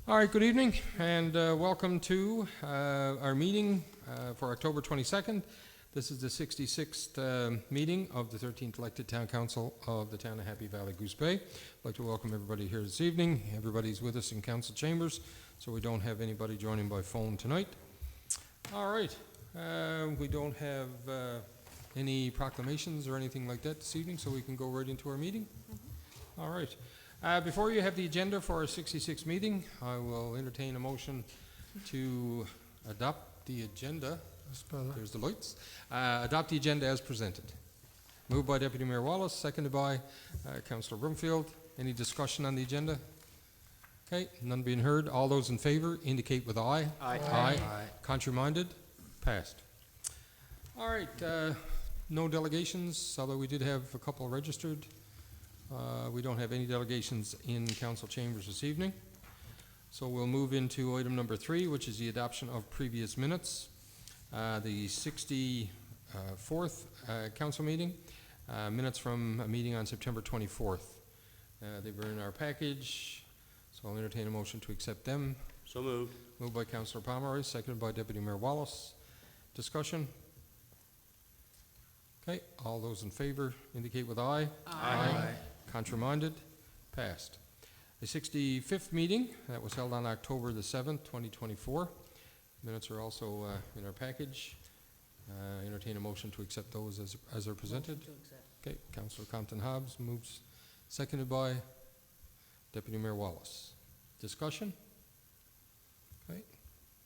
All right, good evening, and welcome to our meeting for October 22nd. This is the 66th meeting of the 13th elected Town Council of the Town of Happy Valley, Goose Bay. I'd like to welcome everybody here this evening. Everybody's with us in council chambers, so we don't have anybody joining by phone tonight. All right, we don't have any proclamations or anything like that this evening, so we can go right into our meeting. All right. Before you have the agenda for our 66th meeting, I will entertain a motion to adopt the agenda. There's the lights. Adopt the agenda as presented. Moved by Deputy Mayor Wallace, seconded by Councillor Broomfield. Any discussion on the agenda? Okay, none being heard. All those in favor indicate with aye. Aye. Aye. Contrary-minded? Passed. All right, no delegations, although we did have a couple registered. We don't have any delegations in council chambers this evening. So we'll move into item number 3, which is the adoption of previous minutes. The 64th council meeting, minutes from a meeting on September 24th. They were in our package, so I'll entertain a motion to accept them. So moved. Moved by Councillor Pomeroy, seconded by Deputy Mayor Wallace. Discussion? Okay, all those in favor indicate with aye. Aye. Contrary-minded? Passed. The 65th meeting, that was held on October the 7th, 2024. Minutes are also in our package. Entertain a motion to accept those as are presented. Okay, Councillor Compton-Hobbs moves, seconded by Deputy Mayor Wallace. Discussion? Okay,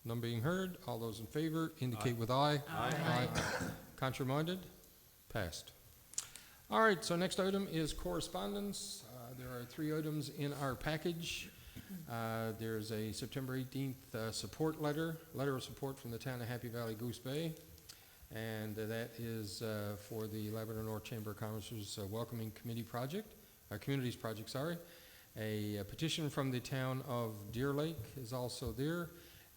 none being heard. All those in favor indicate with aye. Aye. Contrary-minded? Passed. All right, so next item is correspondence. There are 3 items in our package. There's a September 18th support letter of support from the Town of Happy Valley, Goose Bay, and that is for the Labrador North Chamber of Commerce's Welcoming Committee project, Communities project, sorry. A petition from the town of Deer Lake is also there,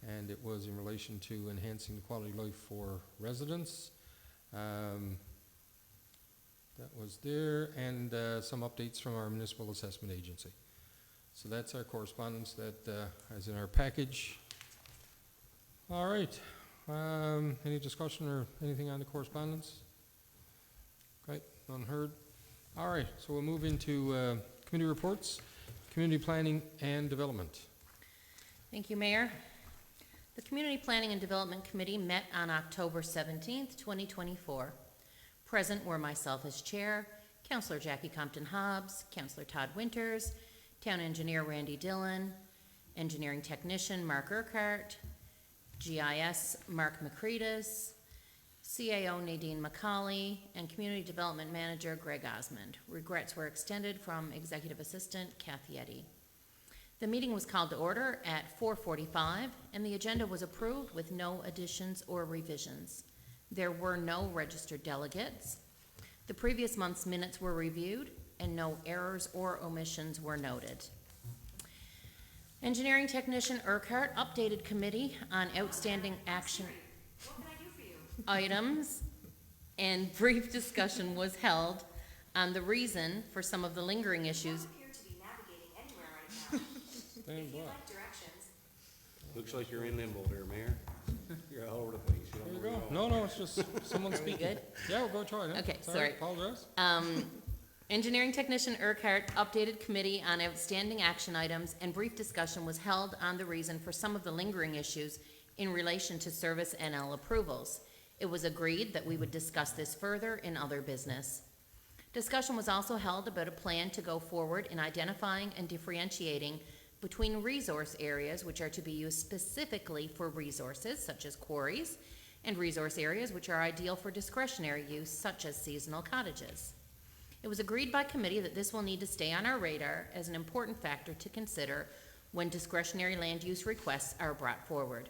and it was in relation to enhancing the quality of life for residents. That was there, and some updates from our municipal assessment agency. So that's our correspondence that is in our package. All right. Any discussion or anything on the correspondence? Okay, none heard. All right, so we'll move into committee reports, community planning and development. Thank you, Mayor. The Community Planning and Development Committee met on October 17th, 2024. Present were myself as chair, Councillor Jackie Compton-Hobbs, Councillor Todd Winters, Town Engineer Randy Dillon, Engineering Technician Mark Urquhart, GIS Mark McCreedis, CAO Nadine McCauley, and Community Development Manager Greg Osmond. Regrets were extended from Executive Assistant Kathy Eddy. The meeting was called to order at 4:45, and the agenda was approved with no additions or revisions. There were no registered delegates. The previous month's minutes were reviewed, and no errors or omissions were noted. Engineering Technician Urquhart updated committee on outstanding action items, and brief discussion was held on the reason for some of the lingering issues. Looks like you're in limbo there, Mayor. You're all over the place. You don't know where to go. No, it's just someone speaking. Good? Yeah, we'll go try it. Okay, sorry. Apologize. Engineering Technician Urquhart updated committee on outstanding action items, and brief discussion was held on the reason for some of the lingering issues in relation to service NL approvals. It was agreed that we would discuss this further in other business. Discussion was also held about a plan to go forward in identifying and differentiating between resource areas which are to be used specifically for resources such as quarries, and resource areas which are ideal for discretionary use such as seasonal cottages. It was agreed by committee that this will need to stay on our radar as an important factor to consider when discretionary land use requests are brought forward.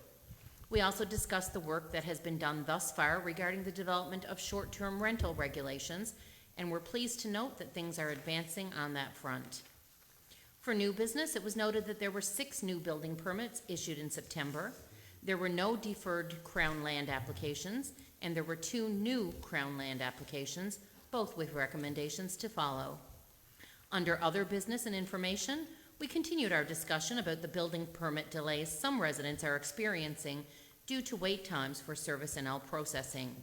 We also discussed the work that has been done thus far regarding the development of short-term rental regulations, and we're pleased to note that things are advancing on that front. For new business, it was noted that there were 6 new building permits issued in September. There were no deferred Crown land applications, and there were 2 new Crown land applications, both with recommendations to follow. Under other business and information, We continued our discussion about the building permit delays some residents are experiencing due to wait times for service NL processing.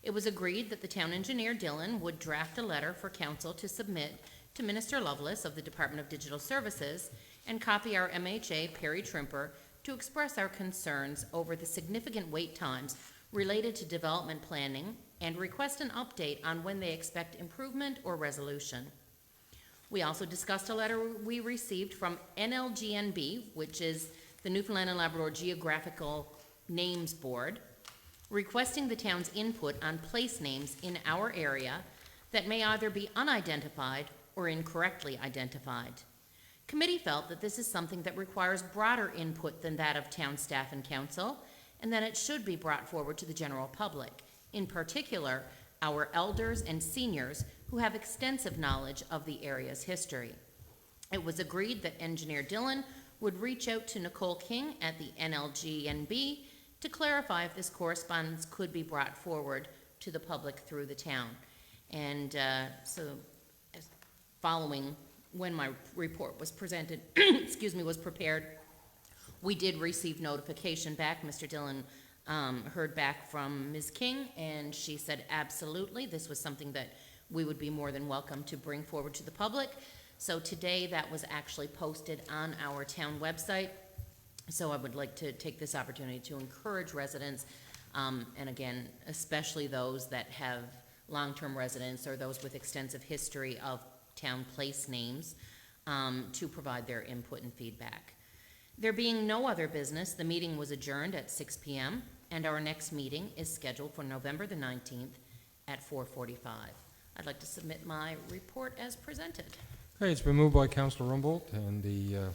It was agreed that the town engineer, Dillon, would draft a letter for council to submit to Minister Lovelace of the Department of Digital Services and copy our MHA, Perry Trimper, to express our concerns over the significant wait times related to development planning and request an update on when they expect improvement or resolution. We also discussed a letter we received from NLGNB, which is the Newfoundland and Labrador Geographical Names Board, requesting the town's input on place names in our area that may either be unidentified or incorrectly identified. Committee felt that this is something that requires broader input than that of town staff and council, and that it should be brought forward to the general public, in particular, our elders and seniors who have extensive knowledge of the area's history. It was agreed that Engineer Dillon would reach out to Nicole King at the NLGNB to clarify if this correspondence could be brought forward to the public through the town. And following when my report was presented, was prepared, we did receive notification back. Mr. Dillon heard back from Ms. King, and she said absolutely, this was something that we would be more than welcome to bring forward to the public. So today that was actually posted on our town website. So I would like to take this opportunity to encourage residents, and again, especially those that have long-term residents or those with extensive history of town place names, to provide their input and feedback. There being no other business, the meeting was adjourned at 6 p.m. and our next meeting is scheduled for November the 19th at 4:45. I'd like to submit my report as presented. Okay, it's been moved by Councillor Rumbold and the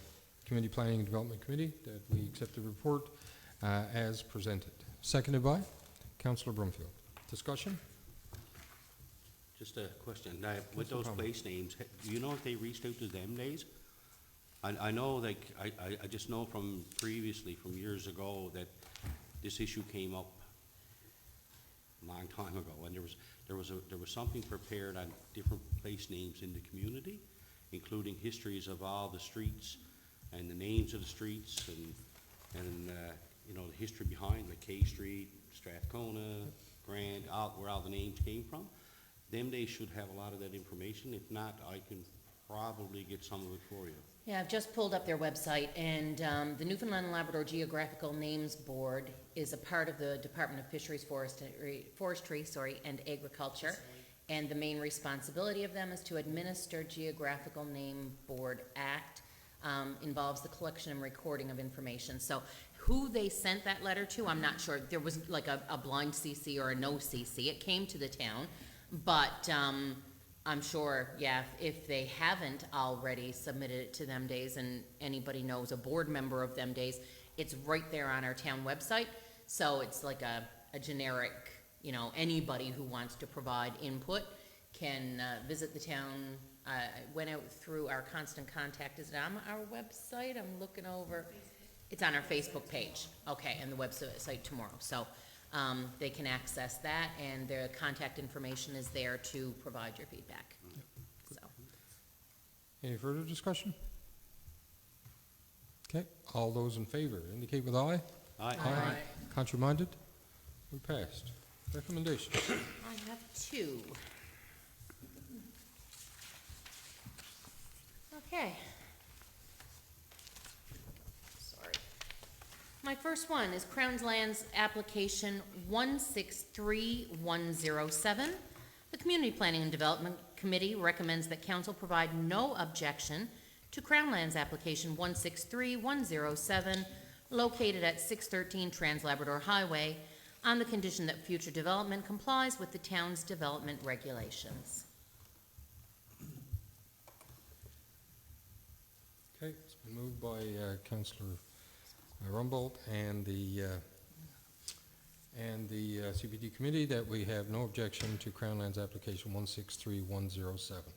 Committee Planning and Development Committee that we accept the report as presented. Seconded by Councillor Brumfield. Discussion? Just a question. Now, with Councillor those Palmer. place names, do you know if they reached out to them days? I know, like, I just know from previously, from years ago, that this issue came up a long time ago, and there was something prepared on different place names in the community, including histories of all the streets and the names of the streets and you know, the history behind, like K Street, Strathcona, Grand, where all the names came from. Them they should have a lot of that information. If not, I can probably get some of it for you. Yeah, I've just pulled up their website, and the Newfoundland and Labrador Geographical Names Board is a part of the Department of Fisheries, Forestry, and Agriculture. And the main responsibility of them is to administer Geographical Name Board Act, involves the collection and recording of information. So who they sent that letter to, I'm not sure. There was like a blind CC or a no CC. It came to the town, but I'm sure, yeah, if they haven't already submitted it to them days and anybody knows a board member of them days, it's right there on our town website. So it's like a generic, you know, anybody who wants to provide input can visit the town. I went out through our constant contact. Is it on our website? I'm looking over. It's on our Facebook page. Okay, and the website tomorrow. So they can access that, and their contact information is there to provide your feedback. So, Any further discussion? Okay, all those in favor indicate with aye. Aye. Aye. Contrary-minded? We passed. Recommendations? I have two. Okay. Sorry. My first one is Crown's Lands application 163107. The Community Planning and Development Committee recommends that council provide no objection to Crown Lands application 163107, located at 613 Trans-Labrador Highway, on the condition that future development complies with the town's development regulations. Okay, it's been moved by Councillor Rumbold and the CPD committee that we have no objection to Crown Lands application 163107,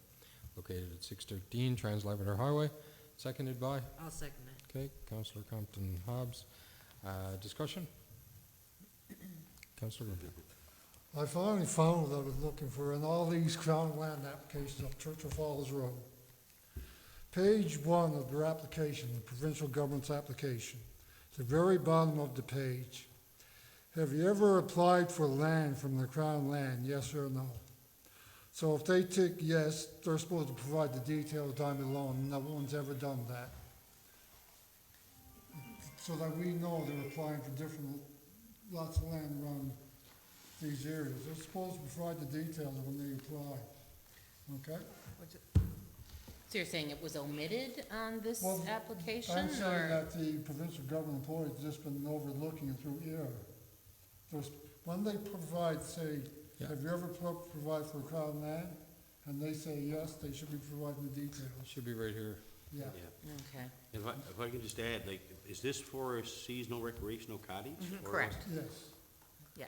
located at 613 Trans-Labrador Highway, seconded by? I'll second it. Okay, Councillor Compton Hobbs. Discussion? Councillor Rumbold. I finally found what I was looking for in all these Crown Land applications of Churchill Falls Road. page 1 of their application, the provincial government's application, the very bottom of the page. Have you ever applied for land from the Crown land, yes or no? So if they tick yes, they're supposed to provide the details down below, and no one's ever done that. So that we know they're applying for different lots of land around these areas. They're supposed to provide the details when they apply, okay? So you're saying it was omitted on this Well, application, I'm saying or? that the provincial government employees just been overlooking it through error. When they provide, say, Yeah. have you ever provided for Crown land? And they say yes, they should be providing the details, Should be right here. yeah. Yeah. Okay, If I can just add, like, is this for a seasonal recreational cottage? or- correct, Yes, yeah.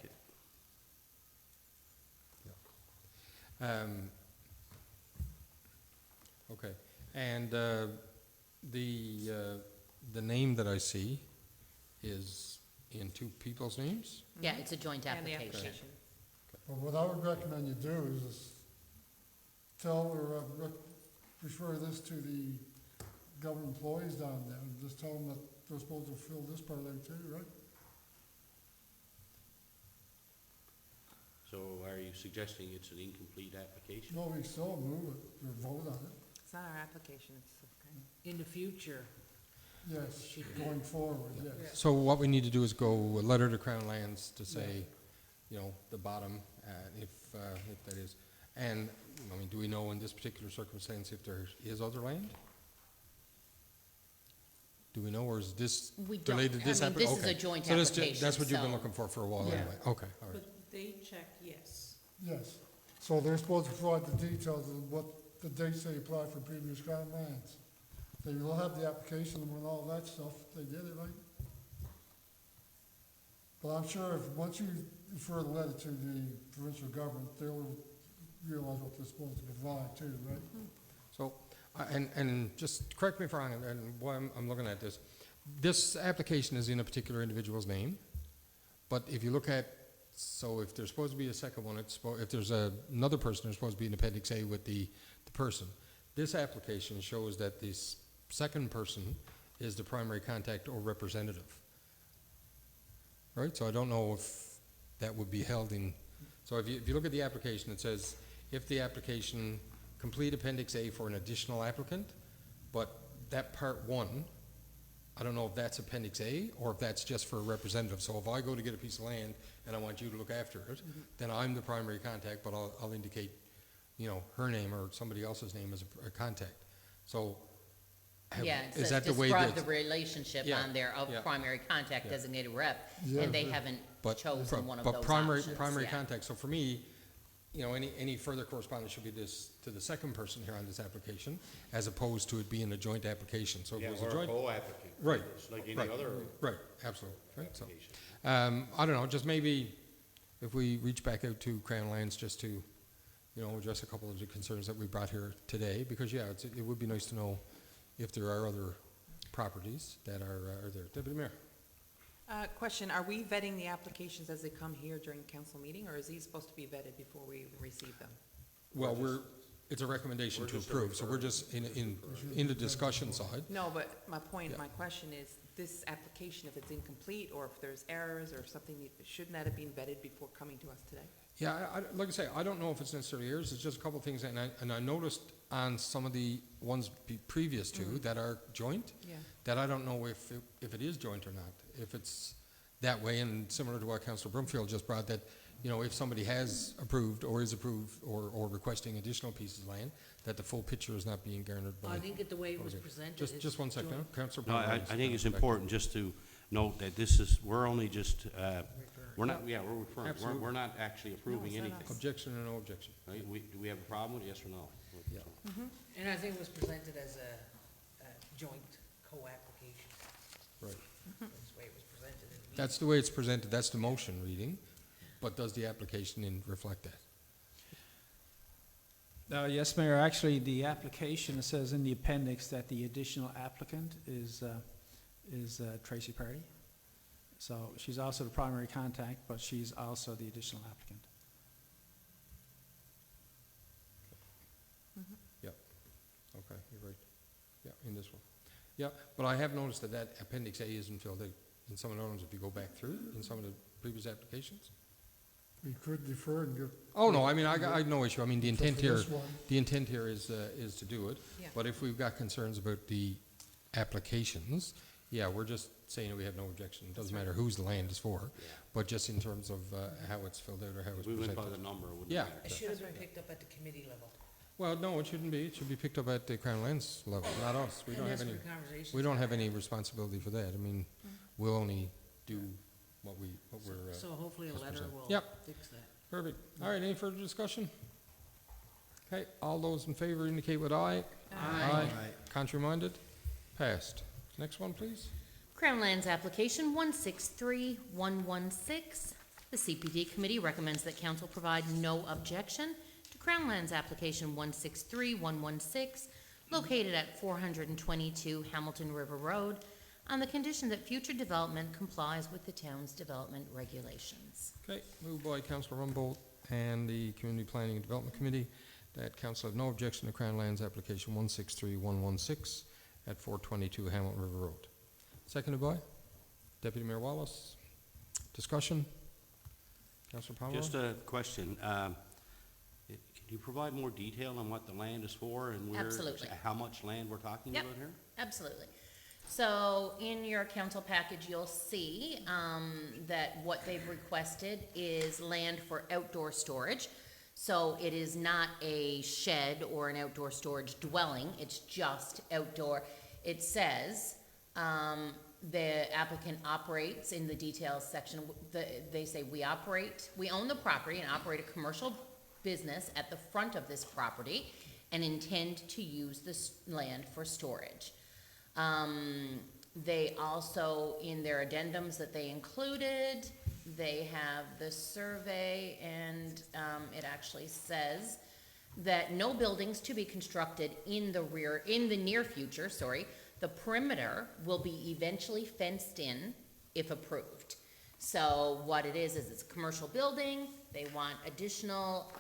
Okay, and the name that I see is in two people's names? Yeah, it's a joint And the application. application. but what I would recommend you do is just tell or refer this to the government employees down there, and just tell them that they're supposed to fill this part out too, right? So are you suggesting it's an incomplete application? No, we still move it, or vote on it, It's not our application, it's in the future. yes, going forward, yes. So what we need to do is go a letter to Crown Lands to say, you know, the bottom, if that is. And, I mean, do we know in this particular circumstance if there is other land? Do we know, or is this We don't, I related mean, to this? this is Okay. a joint So that's application, that's what you've been so- looking for a while Yeah. anyway? Okay, all right. But they check yes. Yes, so they're supposed to provide the details of what the dates they applied for previous Crown lands. They will have the application and all that stuff, they did it right. But I'm sure if, once you refer the letter to the provincial government, they'll realize what they're supposed to provide too, right? So, and just correct me if I'm wrong, and why I'm looking at this. This application is in a particular individual's name, but if you look at, so if there's supposed to be a second one, if there's another person, there's supposed to be an appendix A with the person. This application shows that this second person is the primary contact or representative. Right, so I don't know if that would be held in, so if you look at the application, it says, if the application, complete Appendix A for an additional applicant, but that part one, I don't know if that's Appendix A or if that's just for a representative. So if I go to get a piece of land and I want you to look after it, then I'm the primary contact, but I'll indicate, you know, her name or somebody else's name as a contact. So Yeah, it is says that the way describe that? the relationship Yeah, on there of yeah. primary contact Yeah. designated rep, Yeah, and they yeah. haven't But, chosen one of but those primary, options. primary yeah. contact, so for me, you know, any further correspondence should be to the second person here on this application, as opposed to it being a joint application, so if Yeah, it was or a a joint. co-applicant. Right, It's like any right, other right, absolutely, right, so. application. I don't know, just maybe if we reach back out to Crown Lands just to, you know, address a couple of the concerns that we brought here today, because, yeah, it would be nice to know if there are other properties that are there. Deputy Mayor? Question, are we vetting the applications as they come here during council meeting, or is these supposed to be vetted before we receive them? Well, it's a recommendation we're to just a approve, so we're just in the discussion side. No, but my point, Yeah. my question is, this application, if it's incomplete, or if there's errors or something, shouldn't that have been vetted before coming to us today? Yeah, like I say, I don't know if it's necessarily yours, it's just a couple of things, and I noticed on some of the ones previous to that are joint, Yeah. that I don't know if it is joint or not, if it's that way, and similar to what Councillor Brumfield just brought, that, you know, if somebody has approved or is approved or requesting additional pieces of land, that the full picture is not being garnered by. I think it the way it was Okay. presented. is Just one second, joint. Councillor No, I Brumfield. think it's important just to note that this is, we're only just, we're not, yeah, we're referring, Absolutely. we're not actually approving it's not anything. Objection or no objection? Right? Do we have a problem with it, yes or no? Yeah. And I think it was presented as a joint co-application. Right. That's the way it was presented in the meeting. That's the way it's presented, that's the motion reading, but does the application reflect that? Yes, Mayor, actually, the application, it says in the appendix that the additional applicant is Tracy Party. So she's also the primary contact, but she's also the additional applicant. Okay, you're right. in this one. Yeah, but I have noticed that that Appendix A isn't filled out in some of the ones if you go back through, in some of the previous applications. We could defer and get. Oh, no, I mean, I have no issue. I mean, the Except intent for here, this one. the intent here is to do it. Yeah. But if we've got concerns about the applications, yeah, we're just saying that we have no objection. It doesn't matter whose the land is for, Yeah. but just in terms of how it's filled out or how If it's we went by presented. the number, it wouldn't Yeah. matter. It should have been picked up at the committee level. Well, no, it shouldn't be. It should be picked up at the Crown Lands level, not us. We And don't have that's any, where the conversation's we don't at. have any responsibility for that. I mean, we'll only do what we're, So hopefully a that's letter present. will Yep. fix that. perfect. All right, any further discussion? Okay, all those in favor indicate with aye. Aye. Contrary minded? Passed. Next one, please. Crown Lands Application 163116. The CPD Committee recommends that council provide no objection to Crown Lands Application 163116, located at 422 Hamilton River Road, on the condition that future development complies with the town's development regulations. Okay, moved by Councillor Rumbold and the Community Planning and Development Committee that council have no objection to Crown Lands Application 163116 at 422 Hamilton River Road. Seconded by Deputy Mayor Wallace. Discussion? Councillor Pomeroy? Just a question. Can you provide more detail on what the land is for and where? Absolutely. How much land we're talking Yep. about here? Absolutely. So in your council package, you'll see that what they've requested is land for outdoor storage. So it is not a shed or an outdoor storage dwelling, it's just outdoor. It says, the applicant operates in the details section, they say we own the property and operate a commercial business at the front of this property and intend to use this land for storage. They also, in their addendums that they included, they have the survey, and it actually says that no buildings to be constructed in the near future, the perimeter will be eventually fenced in if approved. So what it is it's a commercial building, they want additional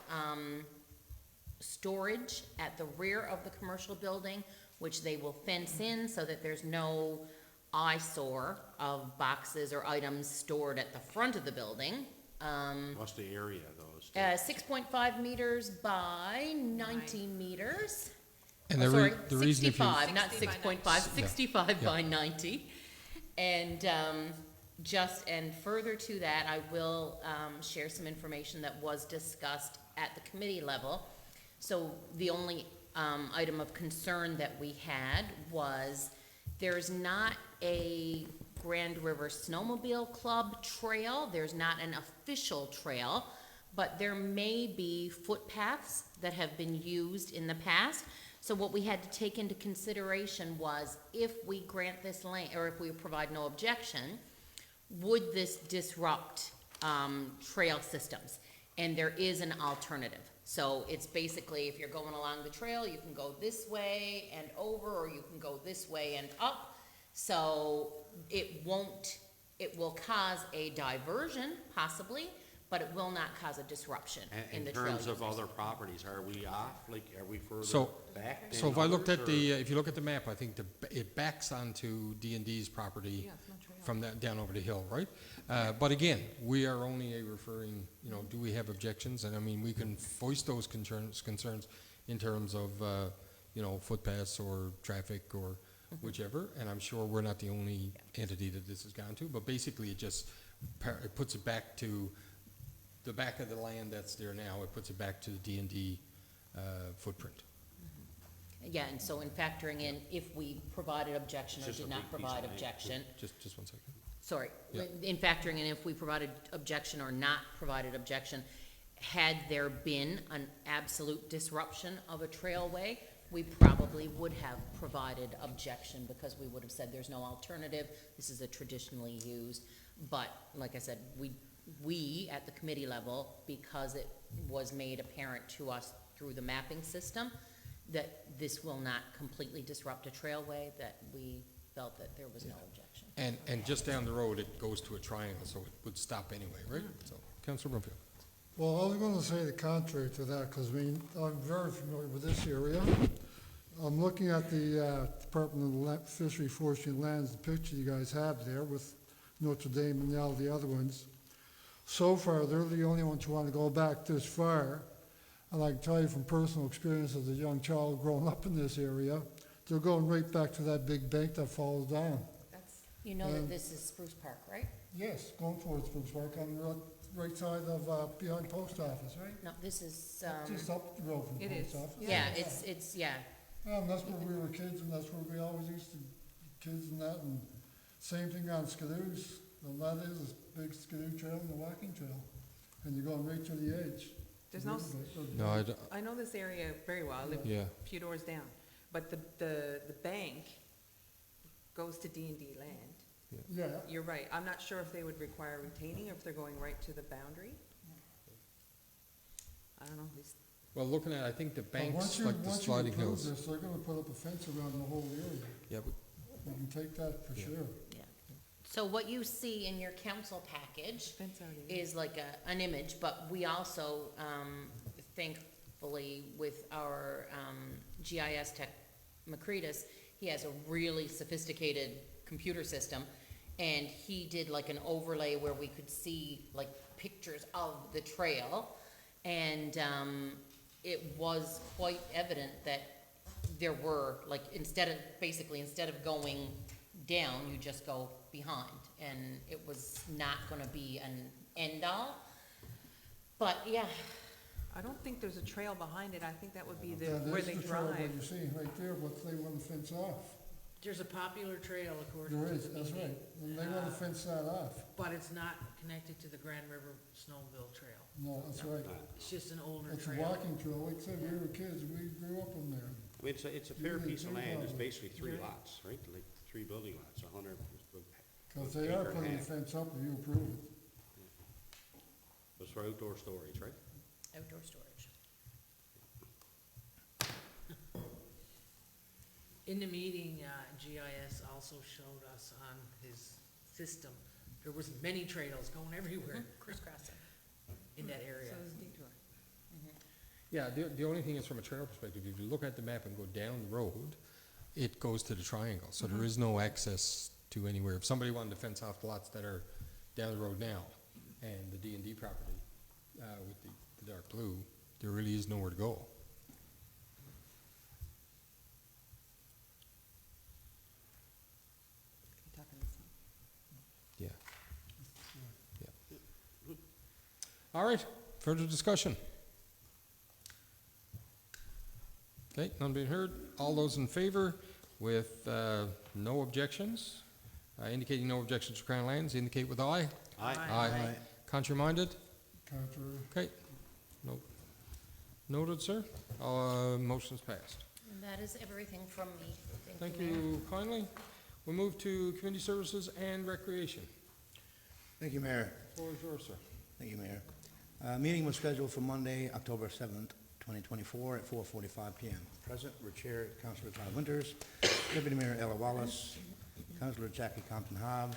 storage at the rear of the commercial building, which they will fence in so that there's no eyesore of boxes or items stored at the front of the building. What's the area of those? 6.5 meters by 90 meters. And Oh, the sorry, the reason if you, 65, not 60 by 6.5, 65 Yeah. by 90. And and further to that, I will share some information that was discussed at the committee level. So the only item of concern that we had was there's not a Grand River Snowmobile Club trail, there's not an official trail, but there may be footpaths that have been used in the past. So what we had to take into consideration was if we grant this land, or if we provide no objection, would this disrupt trail systems? And there is an alternative. So it's basically, if you're going along the trail, you can go this way and over, or you can go this way and up. So it will cause a diversion, possibly, but it will not cause a disruption in the trail. In terms of users. other properties, are we off, like, are we further So- back than so if I looked others, at if you look at the map, I think it backs onto D&D's property Yeah, it's not trail. from that down over the hill, right? But again, we are only referring, do we have objections? And I mean, we can voice those concerns in terms of, footpaths or traffic or whichever. And I'm sure we're not the only entity that this has gone to, but basically it puts it back to the back of the land that's there now. It puts it back to the D&D footprint. Yeah, and so in factoring in if we provided objection or Just a did big not piece provide of land. objection, Just one second. sorry, Yeah. in factoring in if we provided objection or not provided objection, had there been an absolute disruption of a trailway, we probably would have provided objection because we would have said there's no alternative, this is a traditionally used. But like I said, we at the committee level, because it was made apparent to us through the mapping system that this will not completely disrupt a trailway, that we felt that there was no objection. And just down the road, it goes to a triangle, so it would stop anyway, right? So, Councilor Brumfield. Well, I was going to say the contrary to that, because I'm very familiar with this area. I'm looking at the Department of Fishery, Forestry and Lands, the picture you guys have there with Notre Dame and all the other ones. So far, they're the only ones who want to go back this far. And I can tell you from personal experience as a young child growing up in this area, they're going right back to that big bank that falls down. You know that this is Spruce Park, right? Yes, going towards Spruce Park on the right side of, behind post office, right? No, this is, Just up the road from the It post is. office. yeah, it's, yeah. Yeah, and that's where we were kids, and that's where we always used to, kids and that, and same thing on skidoos. And that is a big skidoo trail and a walking trail, and you're going right to the edge. There's no, No, I, d- I know this area very well, I live yeah, a few doors down, but the bank goes to D&D land. Yeah, You're right, I'm not sure if they would require retaining or if they're going right to the boundary. I don't know, these, well, looking at, I think the but banks, like the sliding Once you hills. approve this, they're gonna put up a fence around the whole area. Yeah, but You can take that for Yeah. sure. Yeah. So what you see in your council package fence already there. is like an image, but we also, thankfully, with our, GIS tech, Macretus, he has a really sophisticated computer system, and he did like an overlay where we could see like pictures of the trail, and, it was quite evident that there were, like, instead of going down, you just go behind, and it was not gonna be an end-all. But, yeah, I don't think there's a trail behind it, I think that would be That where is they the trail that drive. you're seeing right there, but they want to fence off. There's a popular trail according There to is, the that's meeting, right, and they want to fence that off. but it's not connected to the Grand River Snowmobile Trail. No, that's right. It's just an older It's a trail. walking trail, like I said, we were kids, we grew up in there. I mean, it's a fair Really piece of big land, it's lot. basically three Right. lots, right? Like three building lots, 100. Because they are acre and a putting the half. fence up if you approve it. It's for outdoor storage, right? outdoor storage. In the meeting, GIS also showed us on his system, there was many trails going everywhere Crisscrossing. in that area. So there's a detour. yeah, the only thing is from a trail perspective, if you look at the map and go down the road, it goes to the triangle, so there is no access to anywhere. If somebody wanted to fence off the lots that are down the road now, and the D&D property, with the dark blue, there really is nowhere to go. You talking this one? Yeah. Yeah. All right, further discussion? Okay, none being heard. All those in favor with no objections, indicating no objections to Crown Lands, indicate with aye. Aye. Aye. Contrary-minded? Contrary. Okay. No. Noted, sir. Motion's passed. And that is everything from me. Thank Mayor. you kindly. We'll move to Community Services and Recreation. Thank you, Mayor. Floor is yours, sir. Thank you, Mayor. Meeting was scheduled for Monday, October 7th, 2024, at 4:45 PM. Present were Chair Councilor Todd Winters, Deputy Mayor Ella Wallace, Councilor Jackie Compton-Hobbs,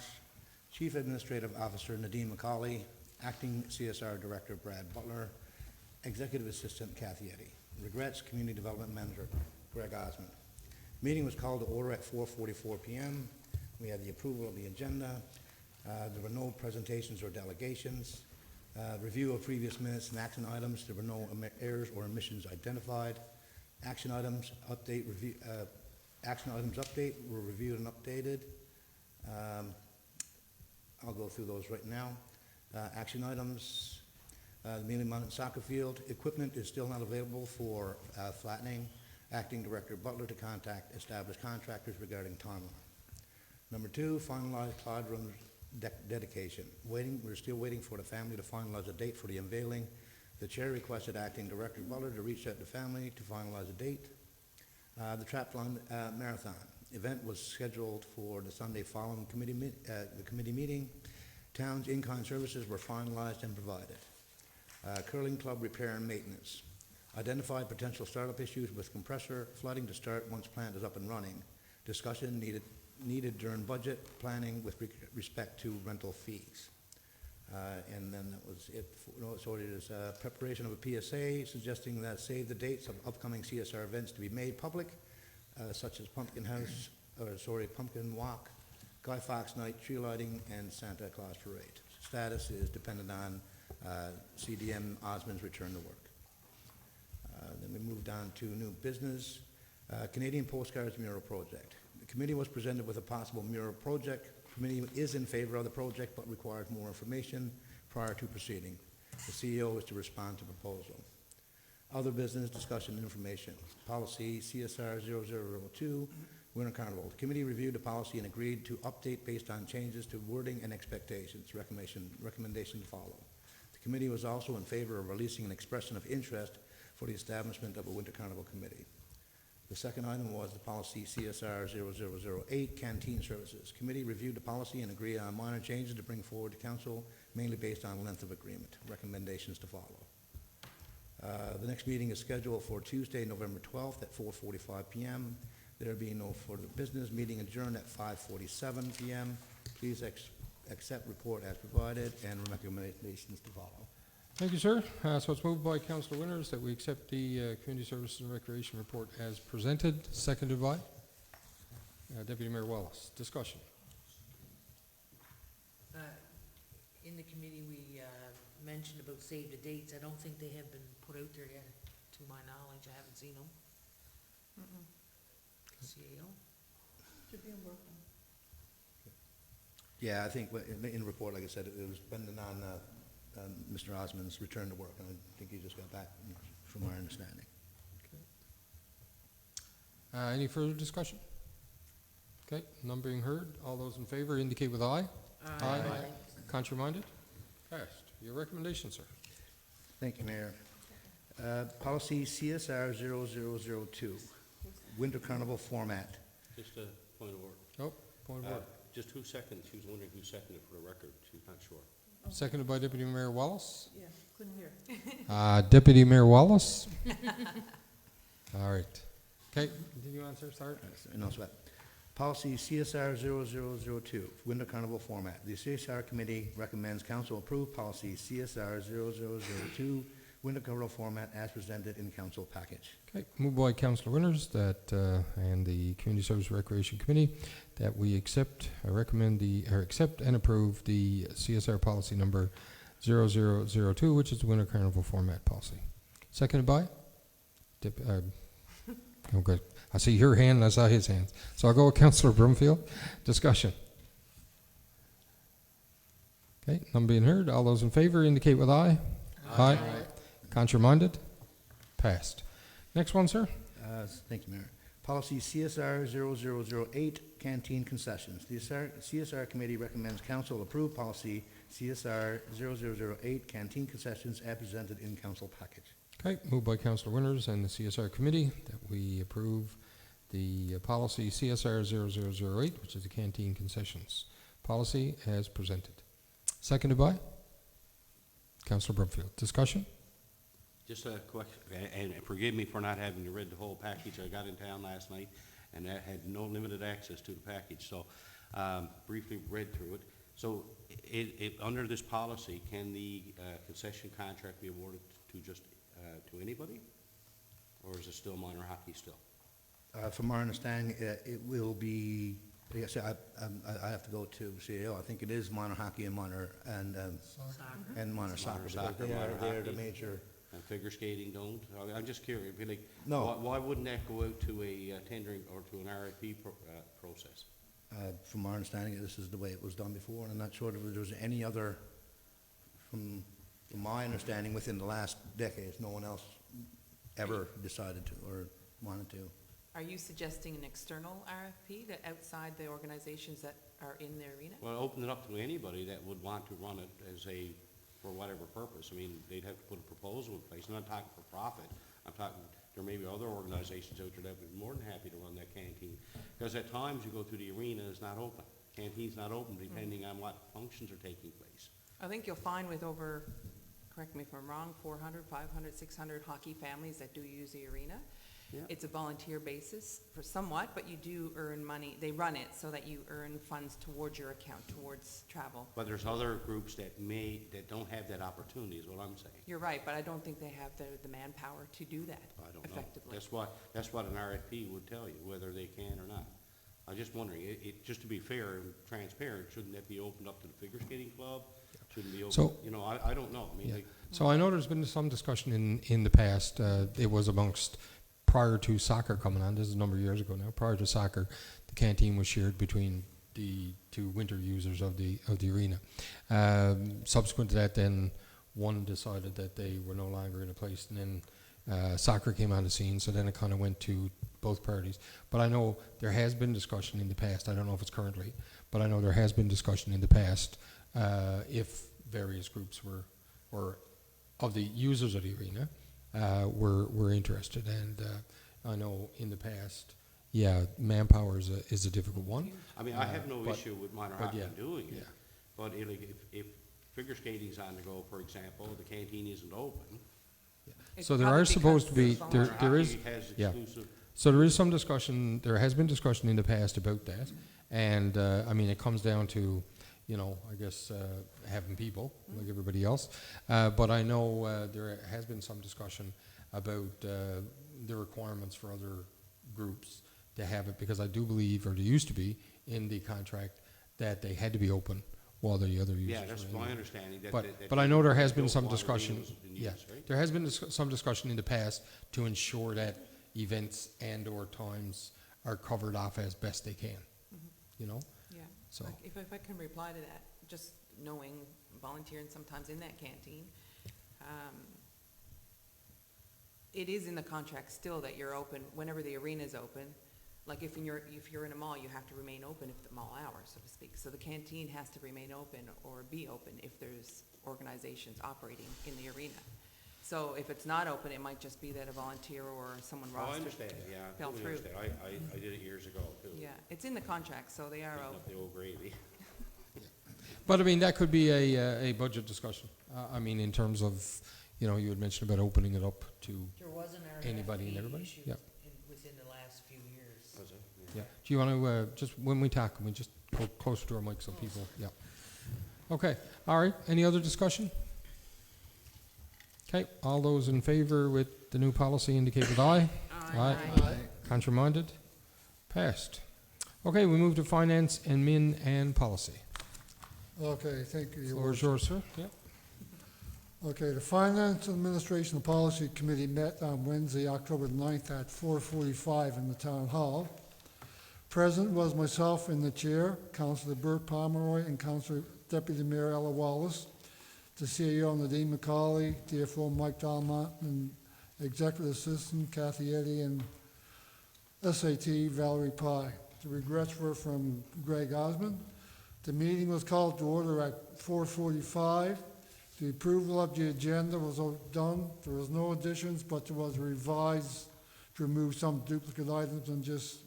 Chief Administrative Officer Nadine McCauley, Acting CSR Director Brad Butler, Executive Assistant Kathy Eddy. Regrets, Community Development Manager Greg Osmond. Meeting was called to order at 4:44 PM. We had the approval of the agenda. There were no presentations or delegations. Review of previous minutes and action items. There were no errors or omissions identified. Action items update review. Action items update were reviewed and updated. I'll go through those right now. Action items. The Mealy Mountain Soccer Field equipment is still not available for flattening. Acting Director Butler to contact established contractors regarding timeline. Number 2, finalize Clyde Room's dedication. We're still waiting for the family to finalize a date for the unveiling. The chair requested Acting Director Butler to reach out to family to finalize a date. The Trapline Marathon event was scheduled for the Sunday following the committee meeting. Town's in-kind services were finalized and provided. Curling Club repair and maintenance. Identified potential startup issues with compressor flooding to start once plant is up and running. Discussion needed during budget planning with respect to rental fees. And then that was it. So it is preparation of a PSA suggesting that save the dates of upcoming CSR events to be made public. such as pumpkin walk, Guy Fawkes Night, tree lighting, and Santa Claus Parade. Status is dependent on CDM Osmond's return to work. Then we moved on to new business, Canadian Postcards Mural Project. The committee was presented with a possible mural project. The committee is in favor of the project but requires more information prior to proceeding. The CEO is to respond to proposal. Other business discussion and information. Policy CSR 0002, Winter Carnival. The committee reviewed the policy and agreed to update based on changes to wording and expectations. Recommendation to follow. The committee was also in favor of releasing an expression of interest for the establishment of a Winter Carnival committee. The second item was the policy CSR 0008, canteen services. Committee reviewed the policy and agreed on minor changes to bring forward to council, mainly based on length of agreement. Recommendations to follow. The next meeting is scheduled for Tuesday, November 12th at 4:45 p.m. There being no further business, meeting adjourned at 5:47 p.m. Please accept report as provided and recommendations to follow. Thank you, sir. So it's moved by Councillor Winters that we accept the Community Services and Recreation report as presented, seconded by Deputy Mayor Wallace. Discussion. In the committee, we mentioned about save the dates. I don't think they have been put out there yet, to my knowledge. I haven't seen them. CAO? Should be in work on. Yeah, I think in the report, like I said, it was dependent on Mr. Osmond's return to work, and I think he just got back, from our understanding. Any further discussion? Okay, none being heard. All those in favor indicate with aye. Aye. Contrary-minded? Passed. Your recommendation, sir. Thank you, Mayor. Policy CSR 0002, Winter Carnival format. Just a point of order. Oh, point of order. Just who seconded? She was wondering who seconded for the record. She's not sure. Seconded by Deputy Mayor Wallace. Yeah, couldn't hear. Deputy Mayor Wallace. All right. Okay, continue on, sir. Start. No sweat. Policy CSR 0002, Winter Carnival format. The CSR Committee recommends Council approve policy CSR 0002, Winter Carnival format as presented in Council package. Okay, moved by Councillor Winters that, and the Community Service Recreation Committee, that we accept and approve the CSR policy number 0002, which is the Winter Carnival format policy. Seconded by? Okay. I see your hand and I saw his hands. So I'll go with Councillor Brumfield. Discussion. Okay, none being heard. All those in favor indicate with aye. Aye. Contrary-minded? Passed. Next one, sir. Thank you, Mayor. Policy CSR 0008, canteen concessions. The CSR Committee recommends Council approve policy CSR 0008, canteen concessions as presented in Council package. Okay, moved by Councillor Winters and the CSR Committee that we approve the policy CSR 0008, which is the canteen concessions policy as presented. Seconded by Councillor Brumfield. Discussion? Just a question, and forgive me for not having read the whole package. I got in town last night and I had no limited access to the package, so briefly read through it. So under this policy, can the concession contract be awarded to just to anybody? Or is it still minor hockey still? From our understanding, it will be, yes, I have to go to CAO. I think it is minor hockey and minor soccer. Soccer, They minor are the hockey. major. And figure skating don't? I'm just curious, it'd be like, No. why wouldn't that go out to a tendering or to an RFP process? From our understanding, this is the way it was done before, and I'm not sure if there was any other, from my understanding, within the last decades, no one else ever decided to or wanted to. Are you suggesting an external RFP that outside the organizations that are in the arena? Well, open it up to anybody that would want to run it as for whatever purpose. I mean, they'd have to put a proposal in place. I'm not talking for profit. I'm talking, there may be other organizations out there that would be more than happy to run that canteen. Because at times you go through the arena, it's not open. Canteen's not open depending on what functions are taking place. I think you'll find with over, correct me if I'm wrong, 400, 500, 600 hockey families that do use the arena, Yeah. It's a volunteer basis for somewhat, but you do earn money. They run it so that you earn funds towards your account, towards travel. But there's other groups that don't have that opportunity, is what I'm saying. You're right, but I don't think they have the manpower to do that I don't know. effectively. That's what an RFP would tell you, whether they can or not. I'm just wondering, just to be fair and transparent, shouldn't that be opened up to the figure skating club? Shouldn't be open, So- you know, I don't know. I mean, Yeah. they- So I know there's been some discussion in the past, it was amongst, prior to soccer coming on, this is a number of years ago now, prior to soccer, the canteen was shared between the two winter users of the arena. Subsequent to that, then, one decided that they were no longer in a place, and then soccer came on the scene, so then it kind of went to both parties. But I know there has been discussion in the past, I don't know if it's currently, but I know there has been discussion in the past if various groups were of the users of the arena were interested. And I know in the past, yeah, manpower is a difficult one. I mean, I have no but- issue with minor but hockey yeah, doing it. yeah. But if figure skating's on the go, for example, the canteen isn't open. It's So there probably are supposed to be, because there volunteer- there is, Hockey has yeah. exclusive, So there is some discussion, there has been discussion in the past about that, and, I mean, it comes down to, you know, I guess, having people, like everybody else, but I know, there has been some discussion about, the requirements for other groups to have it, because I do believe, or there used to be, in the contract, that they had to be open while the other users yeah, that's were in. my understanding. But I know there has been don't some want discussion, arenas in yeah, use, right? there has been some discussion in the past to ensure that events and/or times are covered off as best they can, you know? Yeah, So- like, if I can reply to that, just knowing, volunteering sometimes in that canteen, it is in the contract still that you're open whenever the arena's open. Like if you're in a mall, you have to remain open if the mall hours, so to speak. So the canteen has to remain open or be open if there's organizations operating in the arena. So if it's not open, it might just be that a volunteer or someone Oh, I rostered understand, yeah, I fell totally through. understand. I did it years ago, too. Yeah, it's in the contract, so they are Picking open. up the old gravy. But I mean, that could be a budget discussion. I mean, in terms of, you know, you had mentioned about opening it up to, There was an Anybody and RFP everybody? issued Yeah. within the last few years. Was it? yeah. Do you want to, just when we talk, can we just go closer to our mic so people, yeah. Okay, all right, any other discussion? Okay, all those in favor with the new policy indicate with aye. Aye. Contraminded? Passed. Okay, we move to finance and min and policy. Okay, thank you. Your Floor is Worship. yours, sir. Yeah. Okay, the Finance Administration and Policy Committee met on Wednesday, October 9th at 4:45 in the Town Hall. Present was myself in the chair, Councilor Bert Pomeroy, and Councilor Deputy Mayor Ella Wallace, the CEO Nadine McCauley, DFO Mike Dalmont, and Executive Assistant Kathy Eddy, and SAT Valerie Pye. The regrets were from Greg Osmond. The meeting was called to order at 4:45. The approval of the agenda was done. There was no additions, but there was revised to remove some duplicate items and just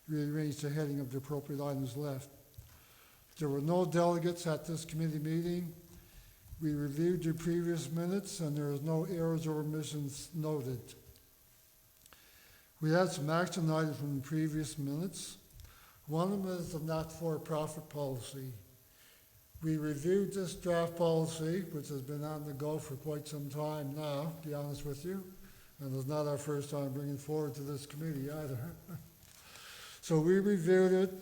rearrange the heading of the appropriate items left. There were no delegates at this committee meeting. We reviewed the previous minutes, and there is no errors or omissions noted. We had some action items from the previous minutes. One of them is the not-for-profit policy. We reviewed this draft policy, which has been on the go for quite some time now, to be honest with you, and it's not our first time bringing it forward to this committee either. So we reviewed it,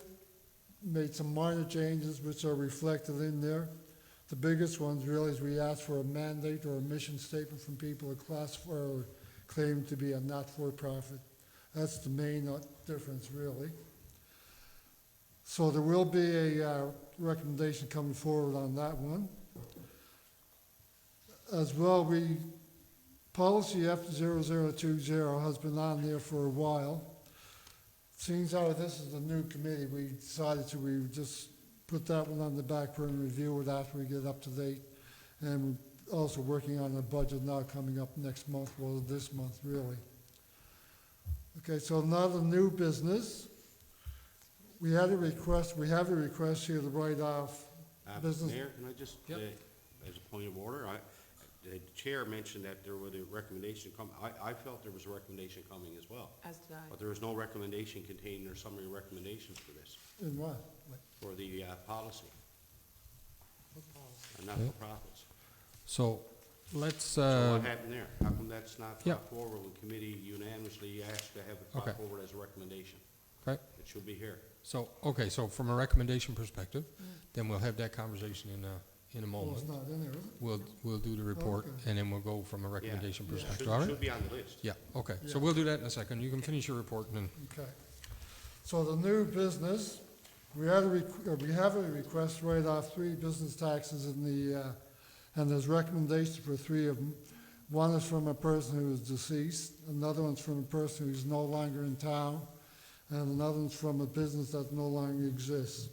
made some minor changes which are reflected in there. The biggest ones really is we asked for a mandate or a mission statement from people who classify or claim to be a not-for-profit. That's the main difference, really. So there will be a recommendation coming forward on that one. As well, policy F0020 has been on there for a while. Seeing how this is a new committee, we decided we just put that one on the back burner and review it after we get up to date. And we're also working on a budget now coming up next month, well, this month, really. Okay, so now the new business. We have a request here to write off business. Mayor, can I just, Yep. as a point of order, the chair mentioned that there was a recommendation I felt there was a recommendation coming as well. As did I. But there was no recommendation contained in their summary recommendations for this, In what? for the policy, What policy? and not-for-profits. So let's, So what happened there? How come that's not yeah. brought forward when committee unanimously asked to have it brought Okay. forward as a recommendation? Okay. It should be here. So, okay, so from a recommendation perspective, then we'll have that conversation in a Well, moment. it's not in there, is it? We'll do the report, Okay. and then we'll go from a recommendation Yeah. perspective, Should, all right? should be on the list. Yeah, okay, so Yeah. we'll do that in a second. You can finish your report and then, Okay. So the new business, we have a request to write off 3 business taxes in the, and there's recommendations for 3 of them. One is from a person who is deceased, another one's from a person who's no longer in town, and another one's from a business that no longer exists.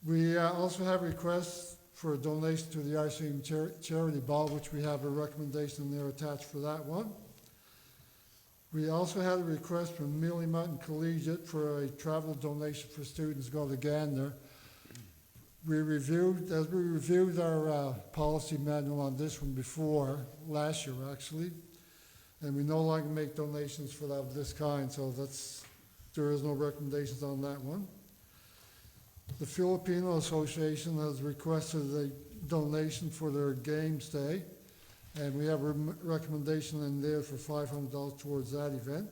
We also have requests for a donation to the Ice Cream Charity Ball, which we have a recommendation there attached for that one. We also had a request from Mealy Mountain Collegiate for a travel donation for students to go to Gander. As we reviewed our policy manual on this one before, last year actually, and we no longer make donations for that of this kind, so there is no recommendations on that one. The Filipino Association has requested a donation for their games day, and we have a recommendation in there for $500 towards that event.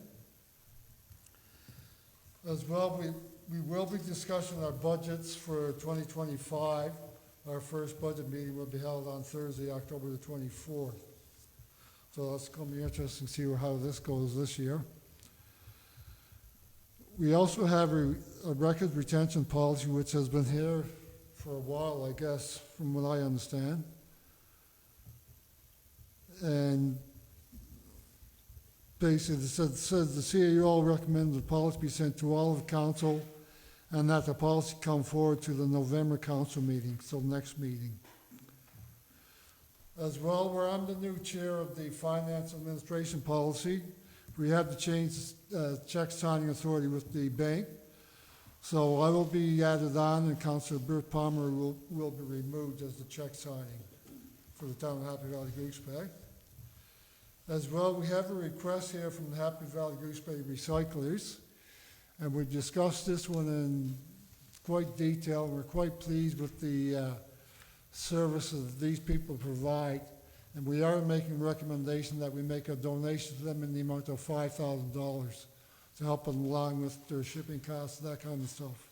As well, we will be discussing our budgets for 2025. Our first budget meeting will be held on Thursday, October the 24th. So that's going to be interesting to see how this goes this year. We also have a record retention policy, which has been here for a while, I guess, from what I understand. And basically, it says the CAO recommends the policy be sent to all of the council and that the policy come forward to the November council meeting, so next meeting. As well, where I'm the new chair of the Finance Administration Policy, we had to change check signing authority with the bank. So I will be added on, and Councilor Bert Palmer will be removed as the check signing for the town of Happy Valley Goose Bay. As well, we have a request here from the Happy Valley Goose Bay Recyclers, and we discussed this one in quite detail, and we're quite pleased with the services that these people provide. And we are making a recommendation that we make a donation to them in the amount of $5,000 to help them along with their shipping costs, that kind of stuff.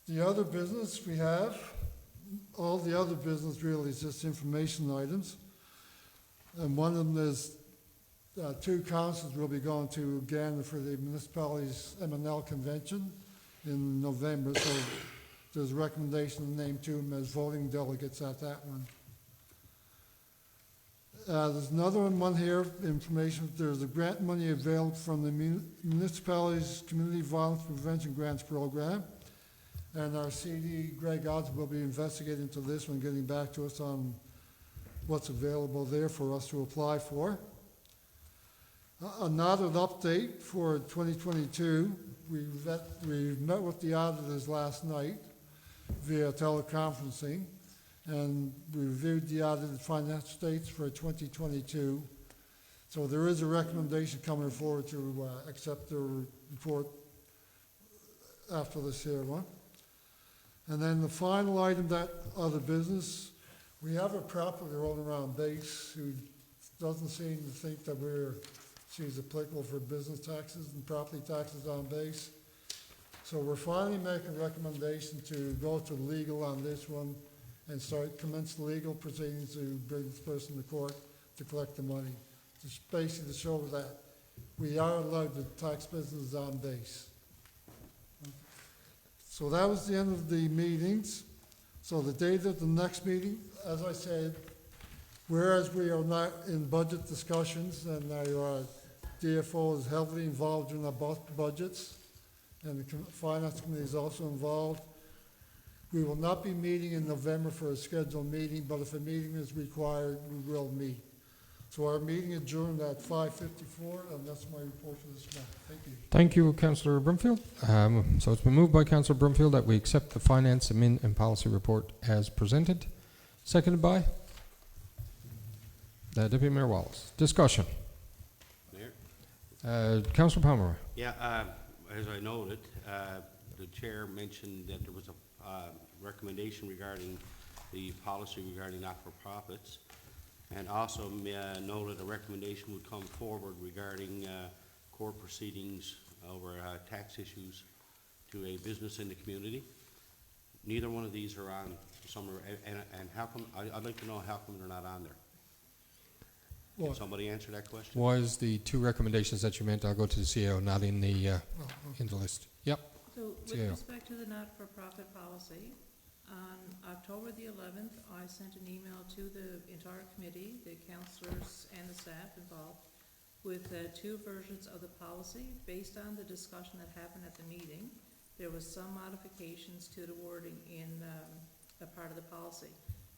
The other business we have, all the other business really is just information items. And one of them is 2 councils will be going to Gander for the municipality's M&L convention in November. So there's a recommendation to name 2 of them as voting delegates at that one. There's another one here, information, there's a grant money available from the municipality's Community Violence Prevention Grants Program. And our CD, Greg Odds, will be investigating into this one, getting back to us on what's available there for us to apply for. Another update for 2022, we met with the auditors last night via teleconferencing, and we reviewed the audited financial statements for 2022. So there is a recommendation coming forward to accept the report after this here one. And then the final item, that other business, we have a property owner around base who doesn't seem to think that she's applicable for business taxes and property taxes on base. So we're finally making a recommendation to go to legal on this one and commence legal proceedings to bring this person to court to collect the money. Just basically to show that we are allowed to tax businesses on base. So that was the end of the meetings. So the date of the next meeting, as I said, whereas we are not in budget discussions and our DFO is heavily involved in our budgets, and the Finance Committee is also involved, we will not be meeting in November for a scheduled meeting, but if a meeting is required, we will meet. So our meeting adjourned at 5:54, and that's my report for this month. Thank you. thank you, Councillor Brumfield. So it's been moved by Councillor Brumfield that we accept the Finance, Admin and Policy Report as presented. Seconded by? Deputy Mayor Wallace. Discussion. Mayor? Councillor Pomeroy. Yeah, as I noted, the chair mentioned that there was a recommendation regarding the policy regarding not-for-profits, and also noted a recommendation would come forward regarding court proceedings over tax issues to a business in the community. Neither one of these are on somewhere, and how come, I'd like to know how come they're not on there. Can Well, somebody answer that question? Was the two recommendations that you meant, I'll go to the CAO, not in the list. Yep. So with Yeah. respect to the not-for-profit policy, on October the 11th, I sent an email to the entire committee, the councillors and the staff involved, with two versions of the policy based on the discussion that happened at the meeting. There was some modifications to the wording in a part of the policy.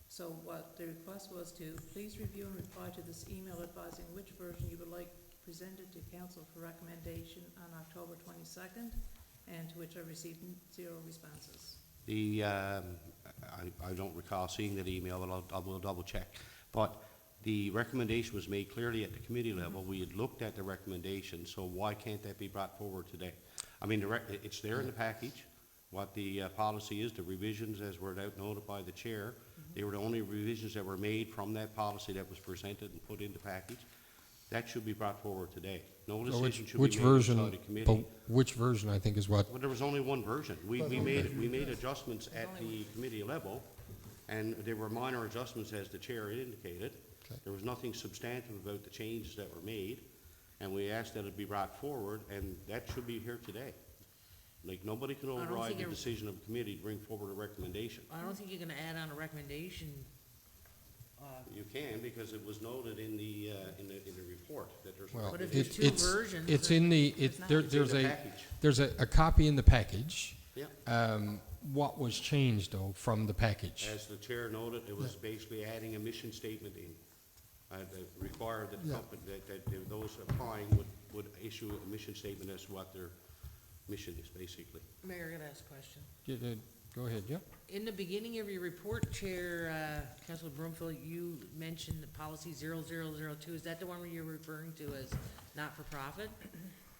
So what the request was to please review and reply to this email advising which version you would like presented to council for recommendation on October 22nd, and to which I received 0 responses. The, I don't recall seeing that email, but I will double check. But the recommendation was made clearly at the committee level. We had looked at the recommendation, so why can't that be brought forward today? I mean, it's there in the package, what the policy is, the revisions as were out noted by the chair. They were the only revisions that were made from that policy that was presented and put in the package. That should be brought forward today. No So decision should which be made version? inside the But committee. which version, I think, is what? Well, there was only one version. We Okay. made adjustments at the committee level, and there were minor adjustments as the chair indicated. Okay. There was nothing substantive about the changes that were made, and we asked that it be brought forward, and that should be here today. Like, nobody can don't override think the it- decision of the committee to bring forward a recommendation. I don't think you're gonna add on a recommendation. You can, because it was noted in the report that there's. a Well, But if recommendation. there's two versions, It's then in the, It's not. It's in there's the a, package. there's a copy in the package. Yeah. What was changed, though, from the package? As the chair noted, it was basically adding a mission statement in. That required that Yeah. company, that those applying would issue a mission statement as to what their mission is, basically. Mayor, I gotta ask a question. Go ahead, yeah. In the beginning of your report, Chair, Councilor Broomfield, you mentioned the policy 0002. Is that the one where you're referring to as not-for-profit?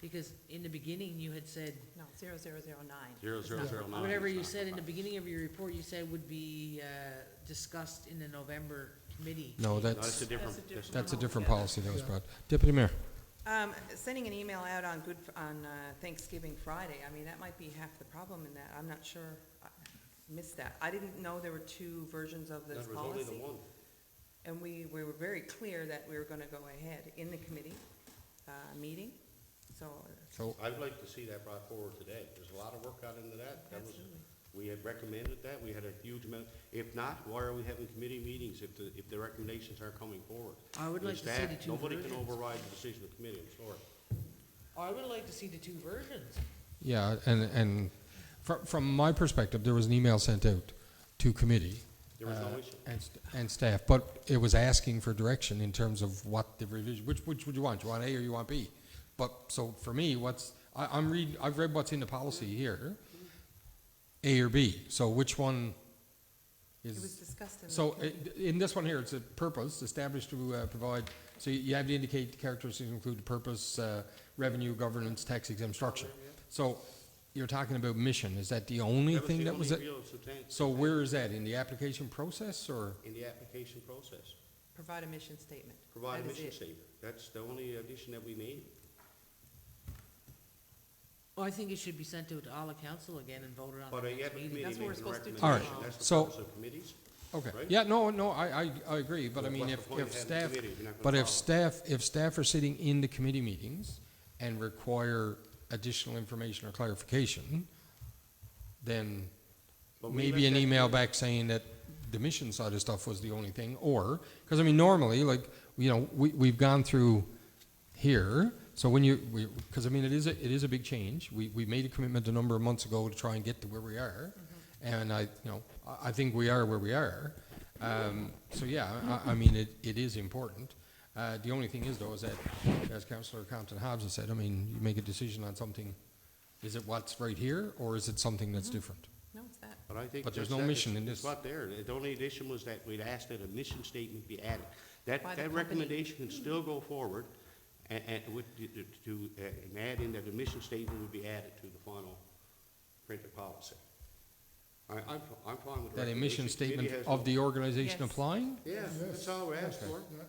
Because in the beginning, you had said, No, 0009. 0009. whatever is you not said in for the beginning of your report, you said would be discussed in the November committee. No, No, that's, a different. that's a different Yeah. policy that was Yeah. brought. Deputy Mayor. Sending an email out on Thanksgiving Friday, I mean, that might be half the problem in that. I'm not sure. I missed that. I didn't know there were two versions of this That was only policy. the one. And we were very clear that we were gonna go ahead in the committee meeting, so. So, I'd like to see that brought forward today. There's a lot of work got into that. That was, Absolutely. we had recommended that. We had a huge amount. If not, why are we having committee meetings if the recommendations aren't coming forward? I would The like to see staff- the two Nobody can versions. override the decision of the committee, I'm sorry. I would like to see the two versions. yeah, and from my perspective, there was an email sent out to committee. There was no issue. And staff, but it was asking for direction in terms of what the revision, which would you want? You want A or you want B? But, so for me, I've read what's in the policy here, A or B, so which one It was is? discussed in the So, committee. in this one here, it's a purpose, established to provide, so you have to indicate the characteristics include the purpose, revenue, governance, tax exempt structure. So, you're talking about mission, is that the only thing that was the it? only real substantive. So where is that, in the application process, or? In the application process. Provide a mission statement. Provide a That is mission it. statement. That's the only addition that we made. Well, I think it should be sent to all the council again and voted on But the yet next the meeting. committee That's what we're makes the supposed to do recommendation. tomorrow. That's the So- purpose of committees. Okay, Right? yeah, no, I agree, but I Well, mean, what's if the point of having staff, committee if you're not gonna but follow? if staff are sitting in the committee meetings and require additional information or clarification, then But we maybe let an that email committee- back saying that the mission side of stuff was the only thing, or, because I mean, normally, like, you know, we've gone through here, so when because I mean, it is a big change. We made a commitment a number of months ago to try and get to where we are, and I think we are where we are. So yeah, I mean, it is important. The only thing is though, is that, as Councillor Compton Hobbs has said, I mean, you make a decision on something, is it what's right here, or is it something that's different? No, it's that. But I think But there's that's- no that mission is- in it's this. not there. The only addition was that we'd asked that a mission statement be added. By the That company. recommendation can still go forward and add in that a mission statement would be added to the final printed policy. I'm fine with the That emission recommendation. statement Committee has of no- the organization Yes. applying? Yeah, that's all we're asking for. Yeah.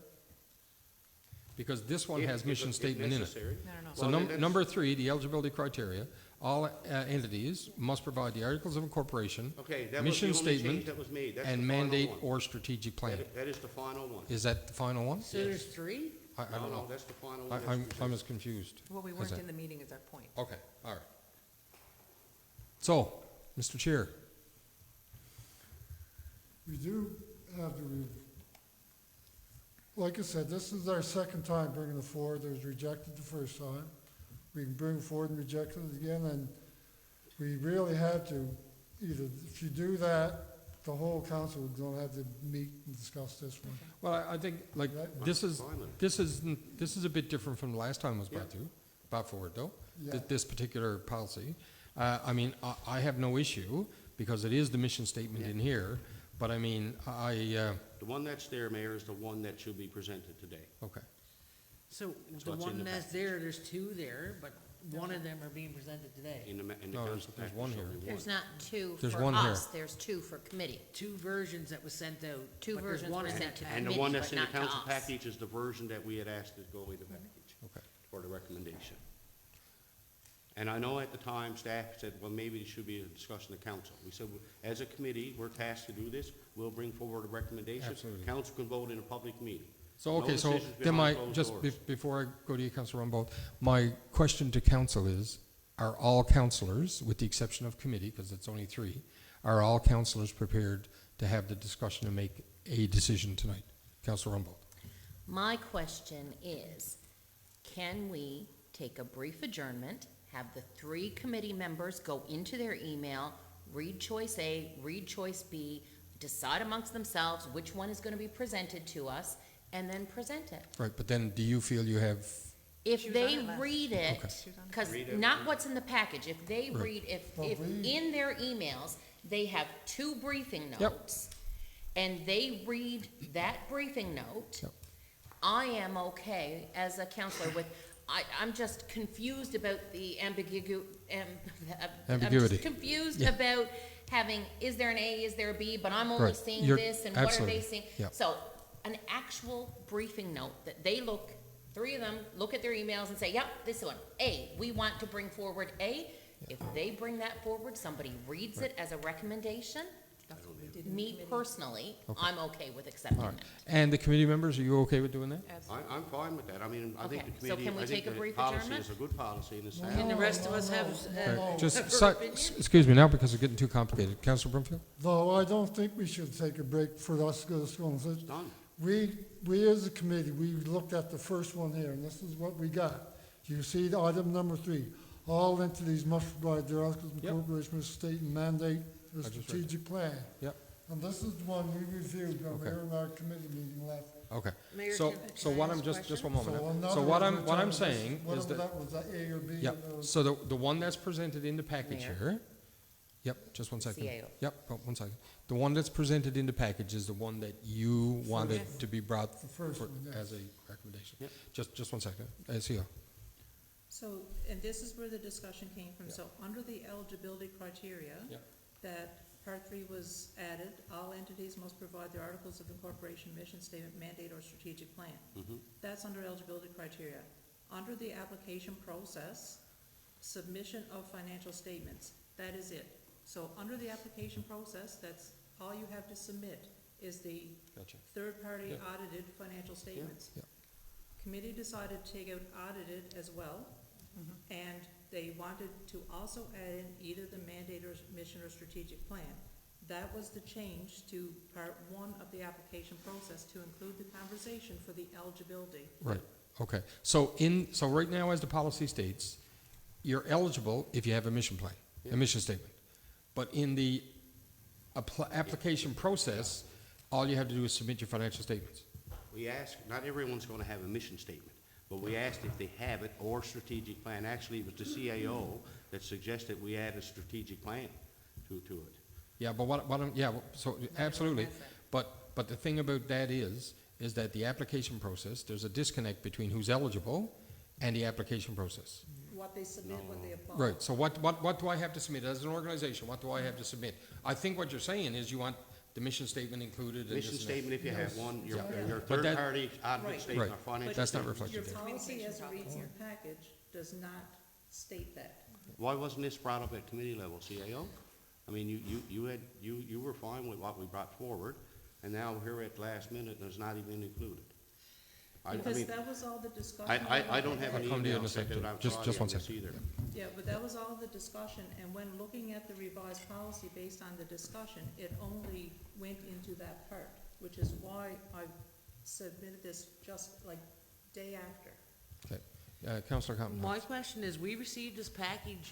Because this one If- has if- mission if statement in it. necessary. No. So Well, then that's- number 3, the eligibility criteria, all entities must provide the articles of incorporation, Okay, that was the mission only change statement, that was made. That's the and final mandate one. or strategic plan. That is the final one. Is that the final one? So there's three? I don't know. That's the final I- one. I'm That's- as confused. Well, we as weren't that. in the meeting is our point. Okay, all right. So, Mr. Chair, We do have to, like I said, this is our second time bringing it forward. It was rejected the first time. We can bring it forward and reject it again, and we really had to, either, if you do that, the whole council is gonna have to meet and discuss this one. well, I think, like, Right. this is, Fine with it. this is a bit different from the last time it was brought forward, though, Yeah. this particular policy. I mean, I have no issue, because it is the mission statement in here, but I mean, The one that's there, Mayor, is the one that should be presented today. okay. So That's the what's in one the that's package. there, there's two there, but one of them are being presented today. In the No, council there's package, one there's here. only There's one. not two There's for one here. us, there's two for committee. Two versions that was sent out. Two but there's versions one were in sent that to package. And the committee, one that's but in the not to council us. package is the version that we had asked to go in the package Okay. for the recommendation. And I know at the time, staff said, well, maybe it should be a discussion of council. We said, well, as a committee, we're tasked to do this, we'll bring forward a recommendation. Absolutely. Council can vote in a public meeting. So, No okay, so decisions then my, behind closed just doors. before I go to you, Councillor Rumbold, my question to council is, are all councillors, with the exception of committee, because it's only 3, are all councillors prepared to have the discussion and make a decision tonight? Councillor Rumbold. My question is, can we take a brief adjournment, have the 3 committee members go into their email, read choice A, read choice B, decide amongst themselves which one is gonna be presented to us, and then present it? Right, but then do you feel you have, If She was they on it last- read Okay. it, She was on it. because Read it. not what's in the package, if they Right. read, if Well, we- in their emails, they have 2 briefing Yep. notes, and they read that briefing note, Yep. I am okay as a counselor with, I'm just confused about the I'm Ambiguity. just confused Yeah. about having, is there an A, is there a B, but I'm only Right. seeing You're- this, and what are absolutely. they seeing? Yeah. So, an actual briefing note that they look, 3 of them, look at their emails and say, yep, this one, A, we want to bring forward A. If they bring that forward, somebody reads it as a recommendation, That's what we did in the me committee. personally, Okay. I'm okay with accepting all right. that. And the committee members, are you okay with doing that? Absolutely. I'm fine with that. I mean, I think Okay, the so committee, can we I think take a the brief policy adjournment? is a good policy and the staff. And the rest of us have, Just, her si- opinion? excuse me now, because it's getting too complicated. Councillor Brumfield? No, I don't think we should take a break for us to go to school. It's done. We as a committee, we looked at the first one here, and this is what we got. You see the item number 3, all entities must provide their articles of Yep. incorporation with state and mandate a I just read strategic plan. Yep. And this is the one we reviewed when we Okay. were in our committee meeting last. Okay. Mayor, So, can so I what ask I'm a just question? one moment. So now. another So what one, I'm whichever saying is whatever that, that was, that A or B? yep, and there was- so the one that's presented in the package Mayor? here, yep, just one second. CAO. Yep, oh, one second. The one that's presented in the package is the one that you wanted Yes. to be brought The first for- one, yes. as a recommendation. Yep. Just one second. SEO. So, and this is where the discussion came from, so under the eligibility criteria, Yep. that part 3 was added, all entities must provide their articles of incorporation, mission statement, mandate, or strategic plan. Mhm. That's under eligibility criteria. Under the application process, submission of financial statements, that is it. So under the application process, that's all you have to submit is the Gotcha. third-party Yeah. audited financial statements. Yeah. Committee decided to take out audited as well, and they wanted to also add in either the mandate or mission or strategic plan. That was the change to part 1 of the application process to include the conversation for the eligibility. Right, okay. So right now, as the policy states, you're eligible if you have a mission plan, a Yeah. mission statement. But in the application process, all you have to do is submit your financial statements. We asked, not everyone's gonna have a mission statement, but we asked if they have it or strategic plan. Actually, it was the CAO that suggested we add a strategic plan to it. Yeah, but so, absolutely. But the thing about that is that the application process, there's a disconnect between who's eligible and the application process. What they submit when they apply. Right, so what do I have to submit as an organization? What do I have to submit? I think what you're saying is you want the mission statement included in this. Mission statement if you have one, your But that- third-party audit Right. statement or But financial That's not statement. reflected Your there. policy as it reads in your package does not state that. Why wasn't this brought up at committee level, CAO? I mean, you were fine with what we brought forward, and now here at last minute, it's not even included. I Because mean, that was all the discussion. I don't have I'll an come to you in email a sent second. out on Just Friday one on this second. either. Yeah, but that was all the discussion, and when looking at the revised policy based on the discussion, it only went into that part, which is why I submitted this just like day after. Okay, Councillor Compton. My question is, we received this package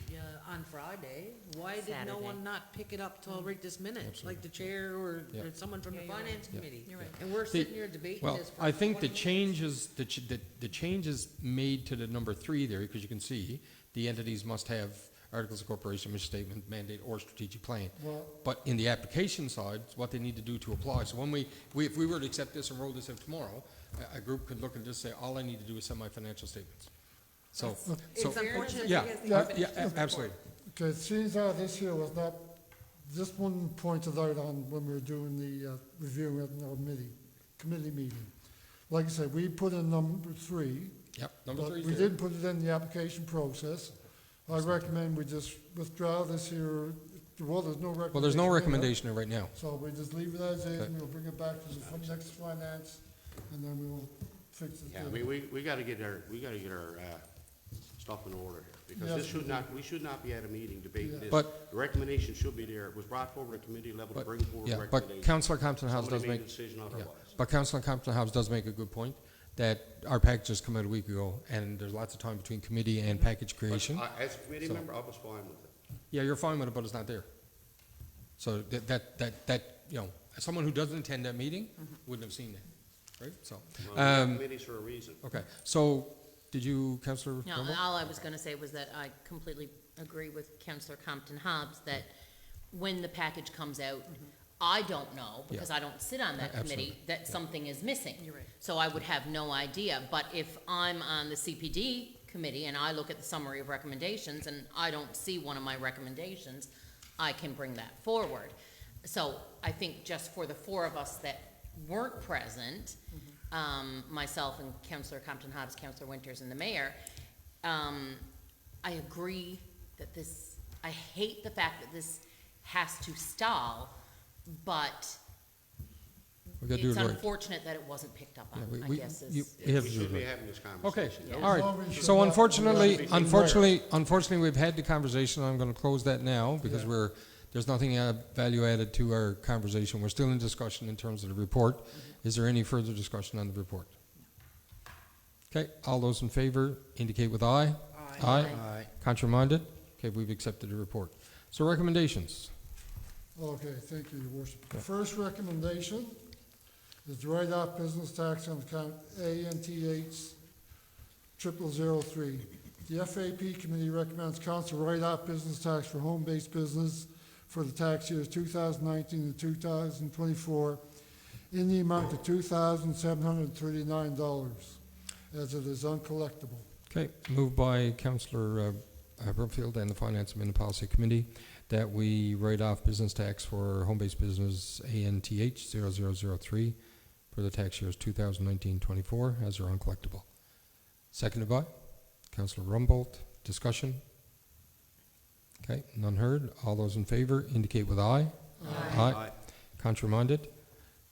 on Friday. Why did no Saturday. one not pick it up till right this minute? Like the chair or Yeah. someone from the Yeah, you're right. finance Yeah. committee? You're right. And we're sitting here debating Well, this for I think the 20 changes, the changes made to the number 3 there, because you can see, the entities must have articles of corporation, mission statement, mandate, or strategic plan. Well, But in the application side, what they need to do to apply. So when if we were to accept this and roll this out tomorrow, a group could look and just say, all I need to do is send my financial statements. So, It's unfortunate. yeah, because yeah, absolutely. okay, it seems how this here was not, this one pointed out on when we were doing the review at our committee meeting. Like I said, we put in number 3, Yep, number but 3 is we there. didn't put it in the application process. I recommend we just withdraw this here, well, there's no recommendation. Well, there's no in it. recommendation there right now. So we just leave it as is, Okay. and we'll bring it back to the next finance, and then we will fix it. Yeah, I there. mean, we gotta get our stuff in order here, because this Yes, we should not be at a meeting debating Yeah. this. But- The recommendation should be there, it was brought forward at committee level to But- bring forward Yeah, recommendations. but Councillor Compton House does Somebody made make, a decision yeah, otherwise. but Councillor Compton House does make a good point, that our packages come out a week ago, and there's lots of time between committee and package creation. But as a committee So- member, I was fine with it. Yeah, you're fine with it, but it's not there. So that, you know, someone who doesn't attend that meeting wouldn't have seen that, right? So, Well, we have committees for a reason. okay, so, did you, Councillor No, Rumble? all I was gonna say was that I completely agree with Councillor Compton Hobbs that when the package comes out, I don't know, because I don't sit on that Absolutely. committee, that something is missing. You're right. So I would have no idea, but if I'm on the CPD committee and I look at the summary of recommendations and I don't see one of my recommendations, I can bring that forward. So I think just for the 4 of us that weren't present, myself and Councillor Compton Hobbs, Councillor Winters, and the mayor, I agree that this, I hate the fact that this has to stall, but We gotta do it's it right. unfortunate that it wasn't picked up Yeah, on, I guess is. we have We to do should it be right. having this Okay, conversation. all As right. long as So you're not- unfortunately, Right. unfortunately, we've had the conversation, I'm gonna close that now, because Yeah. there's nothing value added to our conversation. We're still in discussion in terms of the report. Is there any further discussion on the report? Okay, all those in favor indicate with aye. Aye. Aye. Contrary-minded? Okay, we've accepted the report. So recommendations. Okay, thank you, Your Worship. The first recommendation is to write off business tax on account ANTH 0003. The FAP committee recommends council write off business tax for home-based business for the tax years 2019 and 2024 in the amount of $2,739, as it is uncollectible. Okay, moved by Councillor Brumfield and the Finance and Minute Policy Committee that we write off business tax for home-based business ANTH 0003 for the tax years 2019-24 as are uncollectible. Seconded by Councillor Rumbold. Discussion? Okay, none heard. All those in favor indicate with aye. Aye. Contrary-minded?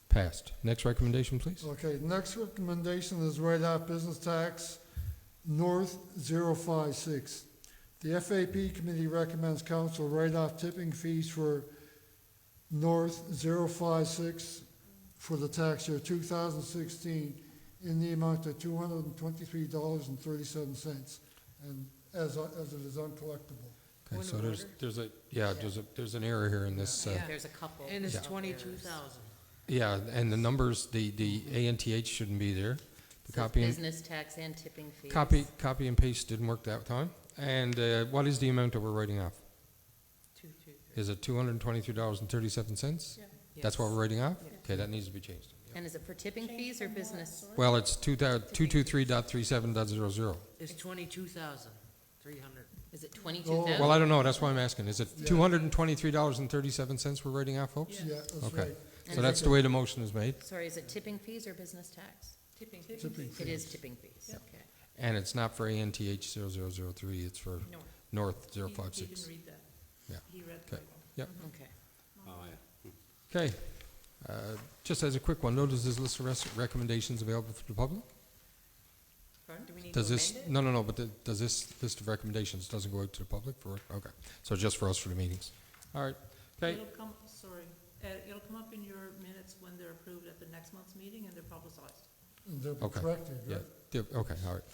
Passed. Next recommendation, please. Okay, the next recommendation is write off business tax North 056. The FAP committee recommends council write off tipping fees for North 056 for the tax year 2016 in the amount of $223.37, and as it is uncollectible. Okay, Point so of there's an error here in this. Yeah. There's a couple. And it's Yeah. 22,000. Yeah, and the numbers, the ANTH shouldn't be there. The Says copy and, business tax and tipping fees. copy and paste didn't work that time. And what is the amount that we're writing off? Is it $223.37? That's what we're writing off? Okay, that needs to be changed. And is it for tipping fees or business? Well, it's 223.37.00. It's 22,300. Is it 22,000? Well, I don't know, that's why I'm asking. Is it $223.37 we're writing off, folks? Yeah, that's Okay. right. And So is that's it- the way the motion is made, Sorry, is it tipping fees or business tax? Tipping. Tipping It is fees. tipping fees, okay. and it's not for ANTH 0003, it's for North He 056. didn't read that. Yeah. He read Okay. the Okay. Oh, yeah. Okay, just as a quick one, notice this list of recommendations available for the public? Do we need to Does this, amend it? no, but does this list of recommendations doesn't go out to the public for, okay, so just for us for the meetings. All right, okay, It'll come, it'll come up in your minutes when they're approved at the next month's meeting and they're publicized. And they'll be Okay. corrected, yeah, right? okay, all right.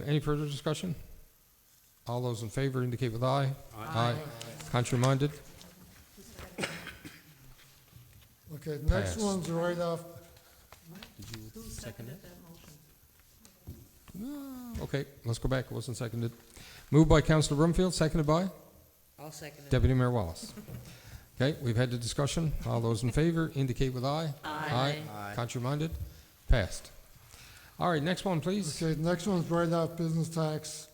Any further discussion? All those in favor indicate with aye. Aye. Contrary minded? Okay, the next Pass. one's right off, Did you Who second seconded it? that motion? Okay, let's go back, it wasn't seconded. Moved by Councillor Brumfield, seconded by I'll second it. Deputy Mayor Wallace. Okay, we've had the discussion. All those in favor indicate with aye. Aye. Contrary minded? Passed. All right, next one, please. okay, the next one's right off business tax,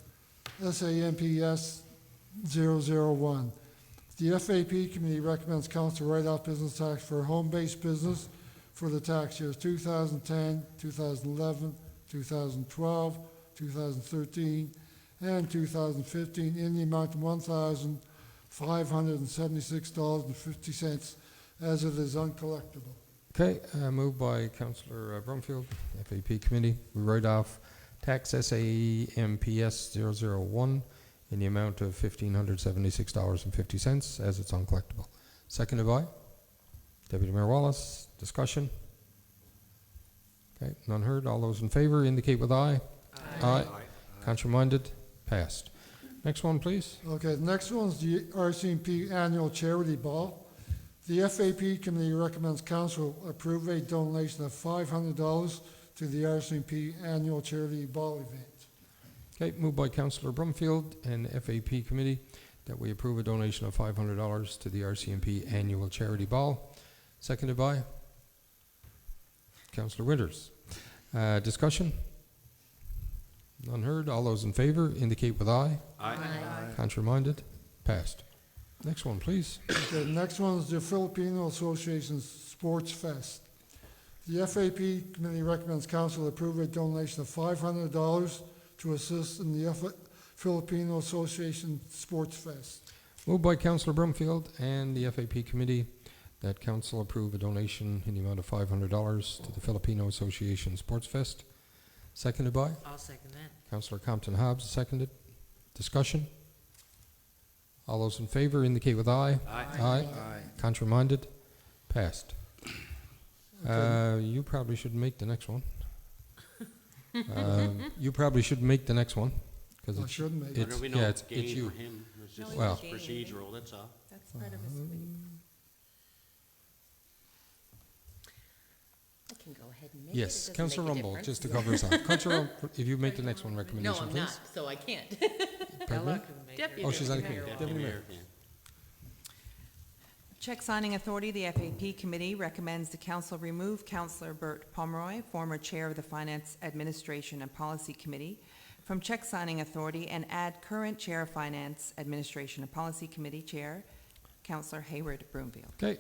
SAMPS 001. The FAP committee recommends council write off business tax for home-based business for the tax years 2010, 2011, 2012, 2013, and 2015 in the amount of $1,576.50 as it is uncollectible. Okay, moved by Councillor Brumfield, FAP Committee. We write off tax SAMPS 001 in the amount of $1,576.50 as it's uncollectible. Seconded by Deputy Mayor Wallace. Discussion? Okay, none heard. All those in favor indicate with aye. Aye. Contrary minded? Passed. Next one, please. Okay, the next one's the RCMP annual charity ball. The FAP committee recommends council approve a donation of $500 to the RCMP annual charity ball event. Okay, moved by Councillor Brumfield and FAP Committee that we approve a donation of $500 to the RCMP annual charity ball. Seconded by Councillor Winters. Discussion? None heard. All those in favor indicate with aye. Aye. Contrary minded? Passed. Next one, please. Okay, the next one is the Filipino Association's Sports Fest. The FAP committee recommends council approve a donation of $500 to assist in the Filipino Association Sports Fest. Moved by Councillor Brumfield and the FAP Committee that council approve a donation in the amount of $500 to the Filipino Association Sports Fest. Seconded by I'll second that. Councillor Compton Hobbs, seconded. Discussion? All those in favor indicate with aye. Aye. Contrary minded? Passed. You probably should make the next one. You probably should make the next one, because I it's, shouldn't make it. There it's, will be yeah, no it's gain you. for him. It's just Well- procedural, that's all. That's part of his leave. I can go ahead and make it. It Yes, doesn't Councillor make a Rumble, difference. just to cover us off. Councillor Rumble, if you make the next one No, recommendation, I'm please. not, so I can't. Pardon me? Ella can make her. Deputy Oh, she's on the Mayor. committee. Deputy Mayor. yeah. Check Signing Authority, the FAP Committee recommends the council remove Councillor Bert Pomeroy, former Chair of the Finance Administration and Policy Committee, from Check Signing Authority and add current Chair of Finance Administration and Policy Committee Chair, Councillor Hayward Broomfield. Okay,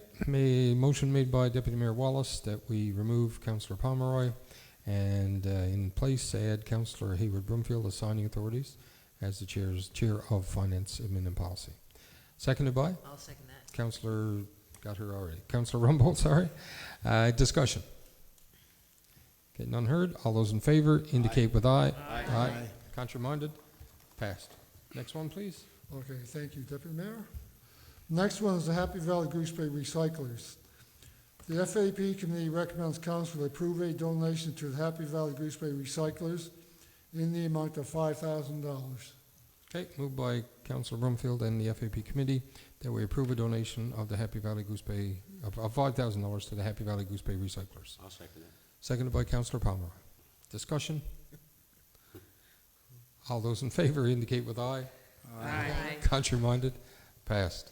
motion made by Deputy Mayor Wallace that we remove Councillor Pomeroy and in place add Councillor Hayward Broomfield as signing authorities as the Chair of Finance, Admin and Policy. Seconded by I'll second that. Councillor, got her already. Councillor Rumble, sorry. Discussion. Okay, none heard. All those in favor indicate with aye. Aye. Contrary minded? Passed. Next one, please. Okay, thank you, Deputy Mayor. Next one is the Happy Valley Gooseberry Recyclers. The FAP committee recommends council approve a donation to the Happy Valley Gooseberry Recyclers in the amount of $5,000. Okay, moved by Councillor Brumfield and the FAP Committee that we approve a donation of the Happy Valley Gooseberry, of $5,000 to the Happy Valley Gooseberry Recyclers. I'll second that. Seconded by Councillor Pomeroy. Discussion? All those in favor indicate with aye. Aye. Contrary minded? Passed.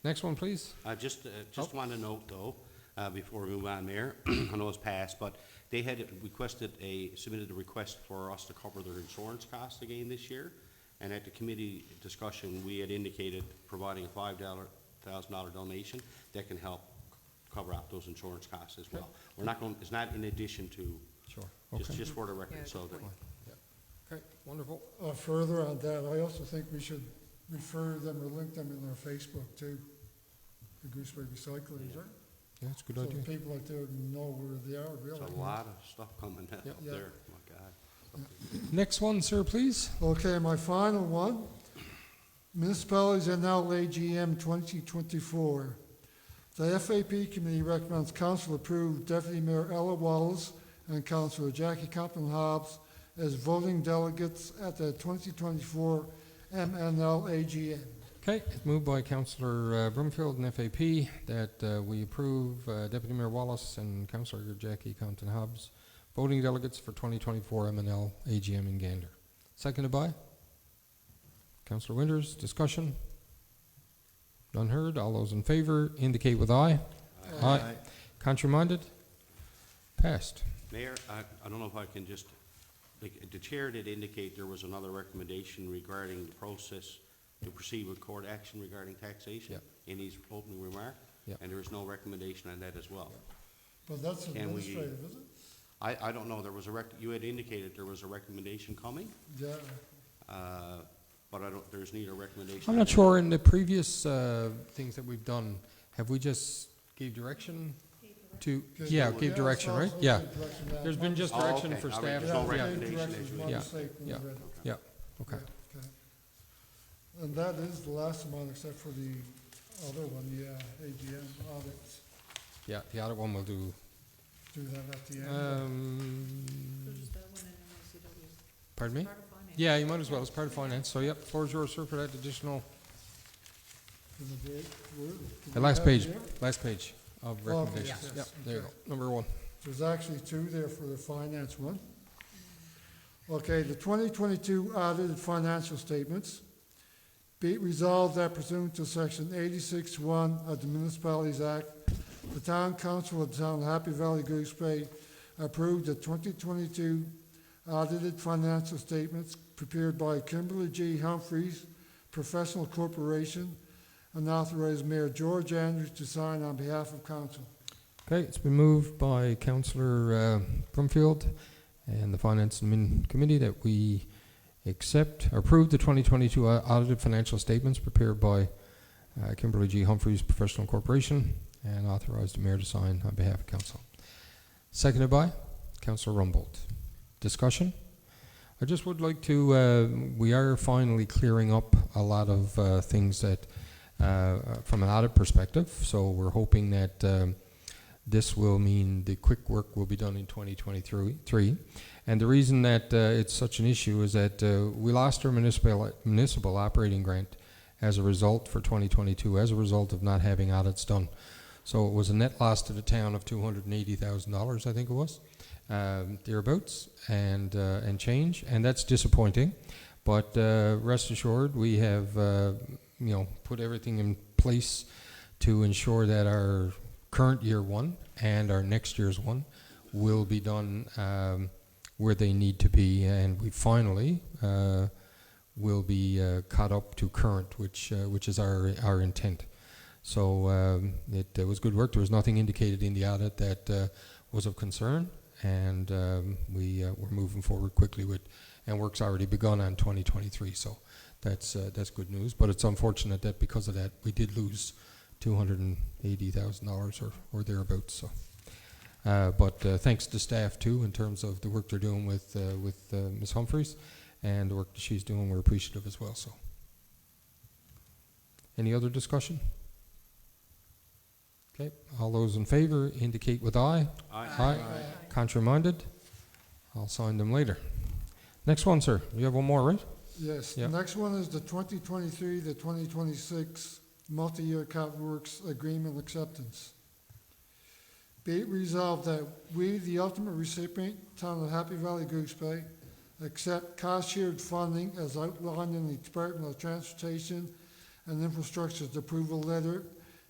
Next one, please. Just want to note, though, before we move on, Mayor, I know it's passed, but they had submitted a request for us to cover their insurance costs again this year. And at the committee discussion, we had indicated providing a $5,000 donation that can help cover out those insurance costs as well. We're not going, it's not in addition to, Sure. just for the Yeah, record, so good that, point. Okay, wonderful. Further on that, I also think we should refer them or link them in our Facebook too, the Gooseberry Recycling, right? Yeah, that's a good So idea. the people out there know where they are, really. there's a lot of stuff coming up Yeah. there, my God. Next one, sir, please. Okay, my final one. Municipalities annual AGM 2024. The FAP committee recommends council approve Deputy Mayor Ella Wallace and Councillor Jackie Compton Hobbs as voting delegates at the 2024 MNL AGM. Okay, it's moved by Councillor Broomfield and FAP that we approve Deputy Mayor Wallace and Councillor Jackie Compton Hobbs voting delegates for 2024 MNL AGM in Gander. Seconded by Councillor Winters. Discussion? None heard. All those in favor indicate with aye. Aye. Contrary-minded? Passed. Mayor, I don't know if I can just, the chair did indicate there was another recommendation regarding the process to proceed with court action regarding taxation Yep. in his opening remark. Yep. And there is no recommendation on that as well. But that's Can we- administrative, is it? I don't know, there was you had indicated there was a recommendation coming, Yeah. but there's neither recommendation. I'm not sure in the previous things that we've done, have we just gave direction to, yeah, gave direction, right? it's Yeah. also direction that There's been just Oh, direction okay. for All right, staff. there's no Yeah, recommendation direction is issue. my Yeah, mistake when yeah. I read it. Yeah, okay. Yeah, okay. And that is the last one except for the other one, the AGM audits. Yeah, the other one will do. Do that at the end. There's that one in MACW. Pardon me? Part of finance. Yeah, you might as well, it's part of finance, so yep, floor is yours, sir, for that additional, Can the date- where- do the we last have page, it here? last page of Oh, okay, recommendations. yes, Yep, there you okay. go, number one. There's actually two there for the finance one. Okay, the 2022 audited financial statements. Be it resolved that pursuant to section 86(1) of the Municipalities Act, the town council of the town of Happy Valley, Goose Bay approved the 2022 audited financial statements prepared by Kimberly G. Humphreys Professional Corporation and authorized Mayor George Andrews to sign on behalf of council. Okay, it's been moved by Councillor Brumfield and the Finance and Committee that we accept, approve the 2022 audited financial statements prepared by Kimberly G. Humphreys Professional Corporation and authorize the mayor to sign on behalf of council. Seconded by Councillor Rumbold. Discussion? I just would like to, we are finally clearing up a lot of things that, from an audit perspective, so we're hoping that this will mean the quick work will be done in 2023. And the reason that it's such an issue is that we lost our municipal operating grant as a result for 2022, as a result of not having audits done. So it was a net loss to the town of $280,000, I think it was, thereabouts, and change, and that's disappointing. But rest assured, we have put everything in place to ensure that our current year one and our next year's one will be done where they need to be, and we finally will be caught up to current, which is our intent. So it was good work. There was nothing indicated in the audit that was of concern, and we're moving forward quickly with, and work's already begun on 2023. So that's good news. But it's unfortunate that because of that we did lose $280,000 or thereabouts. So, but thanks to staff too in terms of the work they're doing with Ms. Humphreys and the work that she's doing. We're appreciative as well. So, any other discussion? Okay, all those in favor indicate with aye. Aye. Contrary-minded? I'll sign them later. Next one, sir. You have one more, right? Yes, Yeah. the next one is the 2023 to 2026 multi-year capital works agreement acceptance. Be it resolved that we, the ultimate recipient, town of Happy Valley, Goose Bay, accept cost-shared funding as outlined in the Department of Transportation and Infrastructure's approval letter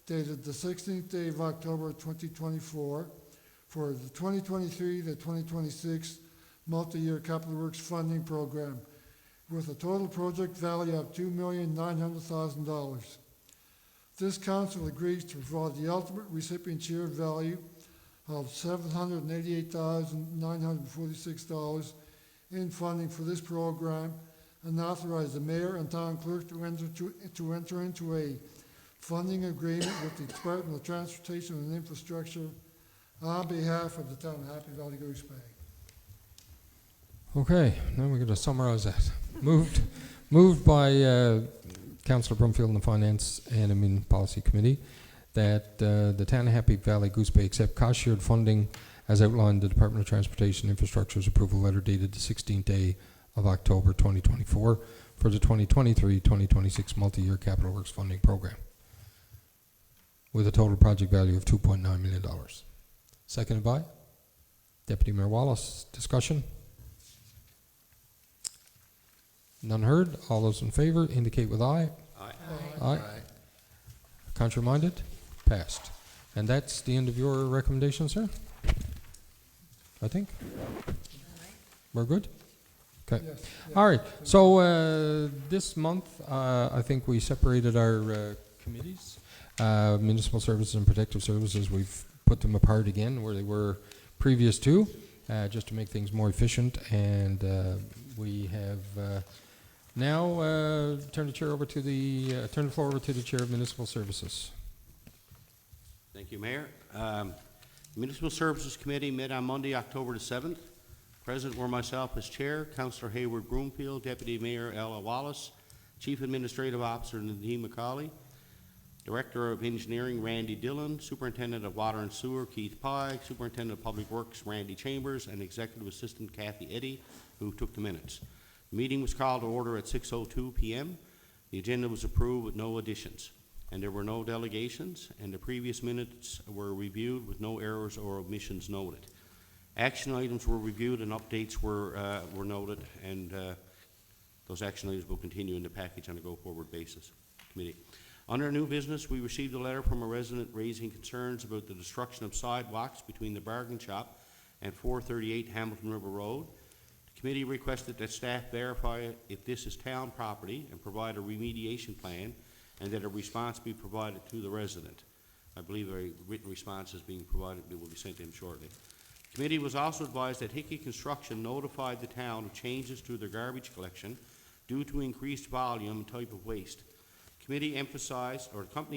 dated the 16th day of October 2024 for the 2023 to 2026 multi-year capital works funding program with a total project value of $2,900,000. This council agrees to provide the ultimate recipient share value of $788,946 in funding for this program and authorize the mayor and town clerk to enter into a funding agreement with the Department of Transportation and Infrastructure on behalf of the town of Happy Valley Goose Bay. Okay, now we're going to summarize that. Moved by Councillor Brumfield in the Finance and Admin Policy Committee that the town of Happy Valley Goose Bay accept cost-shared funding as outlined in the Department of Transportation and Infrastructure's approval letter dated the 16th day of October 2024 for the 2023-2026 multi-year capital works funding program with a total project value of $2.9 million. Seconded by Deputy Mayor Wallace. Discussion? None heard. All those in favor indicate with aye. Aye. Aye. Contrary-minded? Passed. And that's the end of your recommendation, sir? I think? We're good? Okay. Yes, yes. All right. So this month, I think we separated our committees. Municipal Services and Protective Services, we've put them apart again where they were previous to, just to make things more efficient. And we have now turn the floor over to the Chair of Municipal Services. Thank you, Mayor. Municipal Services Committee met on Monday, October the 7th. Present were myself as Chair, Councillor Hayward Broomfield, Deputy Mayor Ella Wallace, Chief Administrative Officer Nadine McCauley, Director of Engineering Randy Dillon, Superintendent of Water and Sewer Keith Pye, Superintendent of Public Works Randy Chambers, and Executive Assistant Kathy Eddy, who took the minutes. The meeting was called to order at 6:02 p.m. The agenda was approved with no additions, and there were no delegations, and the previous minutes were reviewed with no errors or omissions noted. Action items were reviewed and updates were noted, and those action items will continue in the package on a go-forward basis. Committee. Under new business, we received a letter from a resident raising concerns about the destruction of sidewalks between the bargain shop and 438 Hamilton River Road. The committee requested that staff verify if this is town property and provide a remediation plan, and that a response be provided to the resident. I believe a written response is being provided. It will be sent to him shortly. The committee was also advised that Hickey Construction notified the town of changes to their garbage collection due to increased volume and type of waste. The company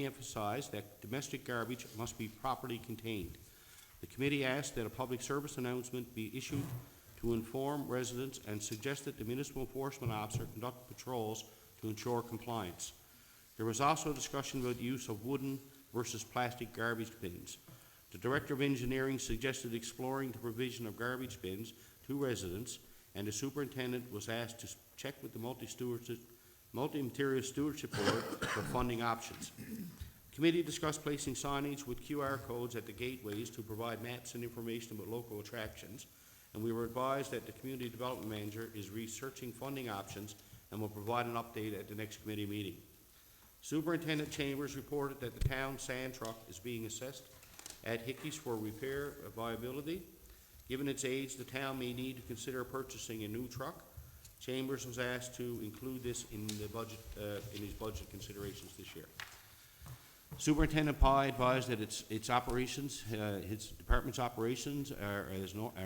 emphasized that domestic garbage must be properly contained. The committee asked that a public service announcement be issued to inform residents and suggested the municipal enforcement officer conduct patrols to ensure compliance. There was also discussion about the use of wooden versus plastic garbage bins. The Director of Engineering suggested exploring the provision of garbage bins to residents, and the Superintendent was asked to check with the Multi-Material Stewardship Board for funding options. The committee discussed placing signage with QR codes at the gateways to provide maps and information about local attractions, and we were advised that the Community Development Manager is researching funding options and will provide an update at the next committee meeting. Superintendent Chambers reported that the town sand truck is being assessed at Hickey's for repair viability. Given its age, the town may need to consider purchasing a new truck. Chambers was asked to include this in the budget, in his budget considerations this year. Superintendent Pye advised that its operations, his department's operations are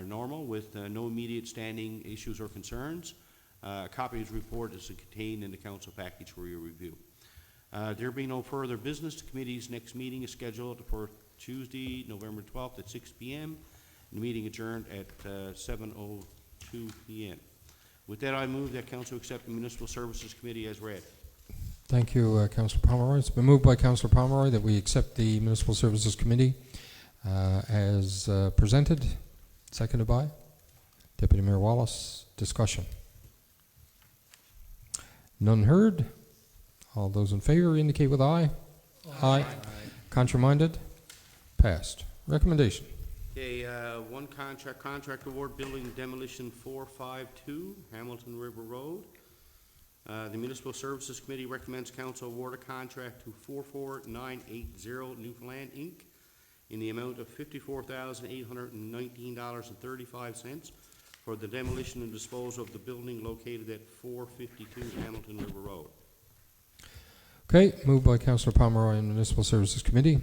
normal with no immediate standing issues or concerns. A copy of his report is contained in the council package for your review. There being no further business, the committee's next meeting is scheduled for Tuesday, November 12th at 6 p.m. The meeting adjourned at 7:02 p.m. With that, I move that council accept the Municipal Services Committee as read. Thank you, Councillor Pomeroy. It's been moved by Councillor Pomeroy that we accept the Municipal Services Committee as presented. Seconded by Deputy Mayor Wallace. Discussion. None heard. All those in favor indicate with aye. Aye. Contrary-minded? Passed. Recommendation. Okay, one contract award building demolition 452 Hamilton River Road. The Municipal Services Committee recommends council award a contract to 44980 Newfoundland, Inc. in the amount of $54,819.35 for the demolition and disposal of the building located at 452 Hamilton River Road. Okay, moved by Councillor Pomeroy and Municipal Services Committee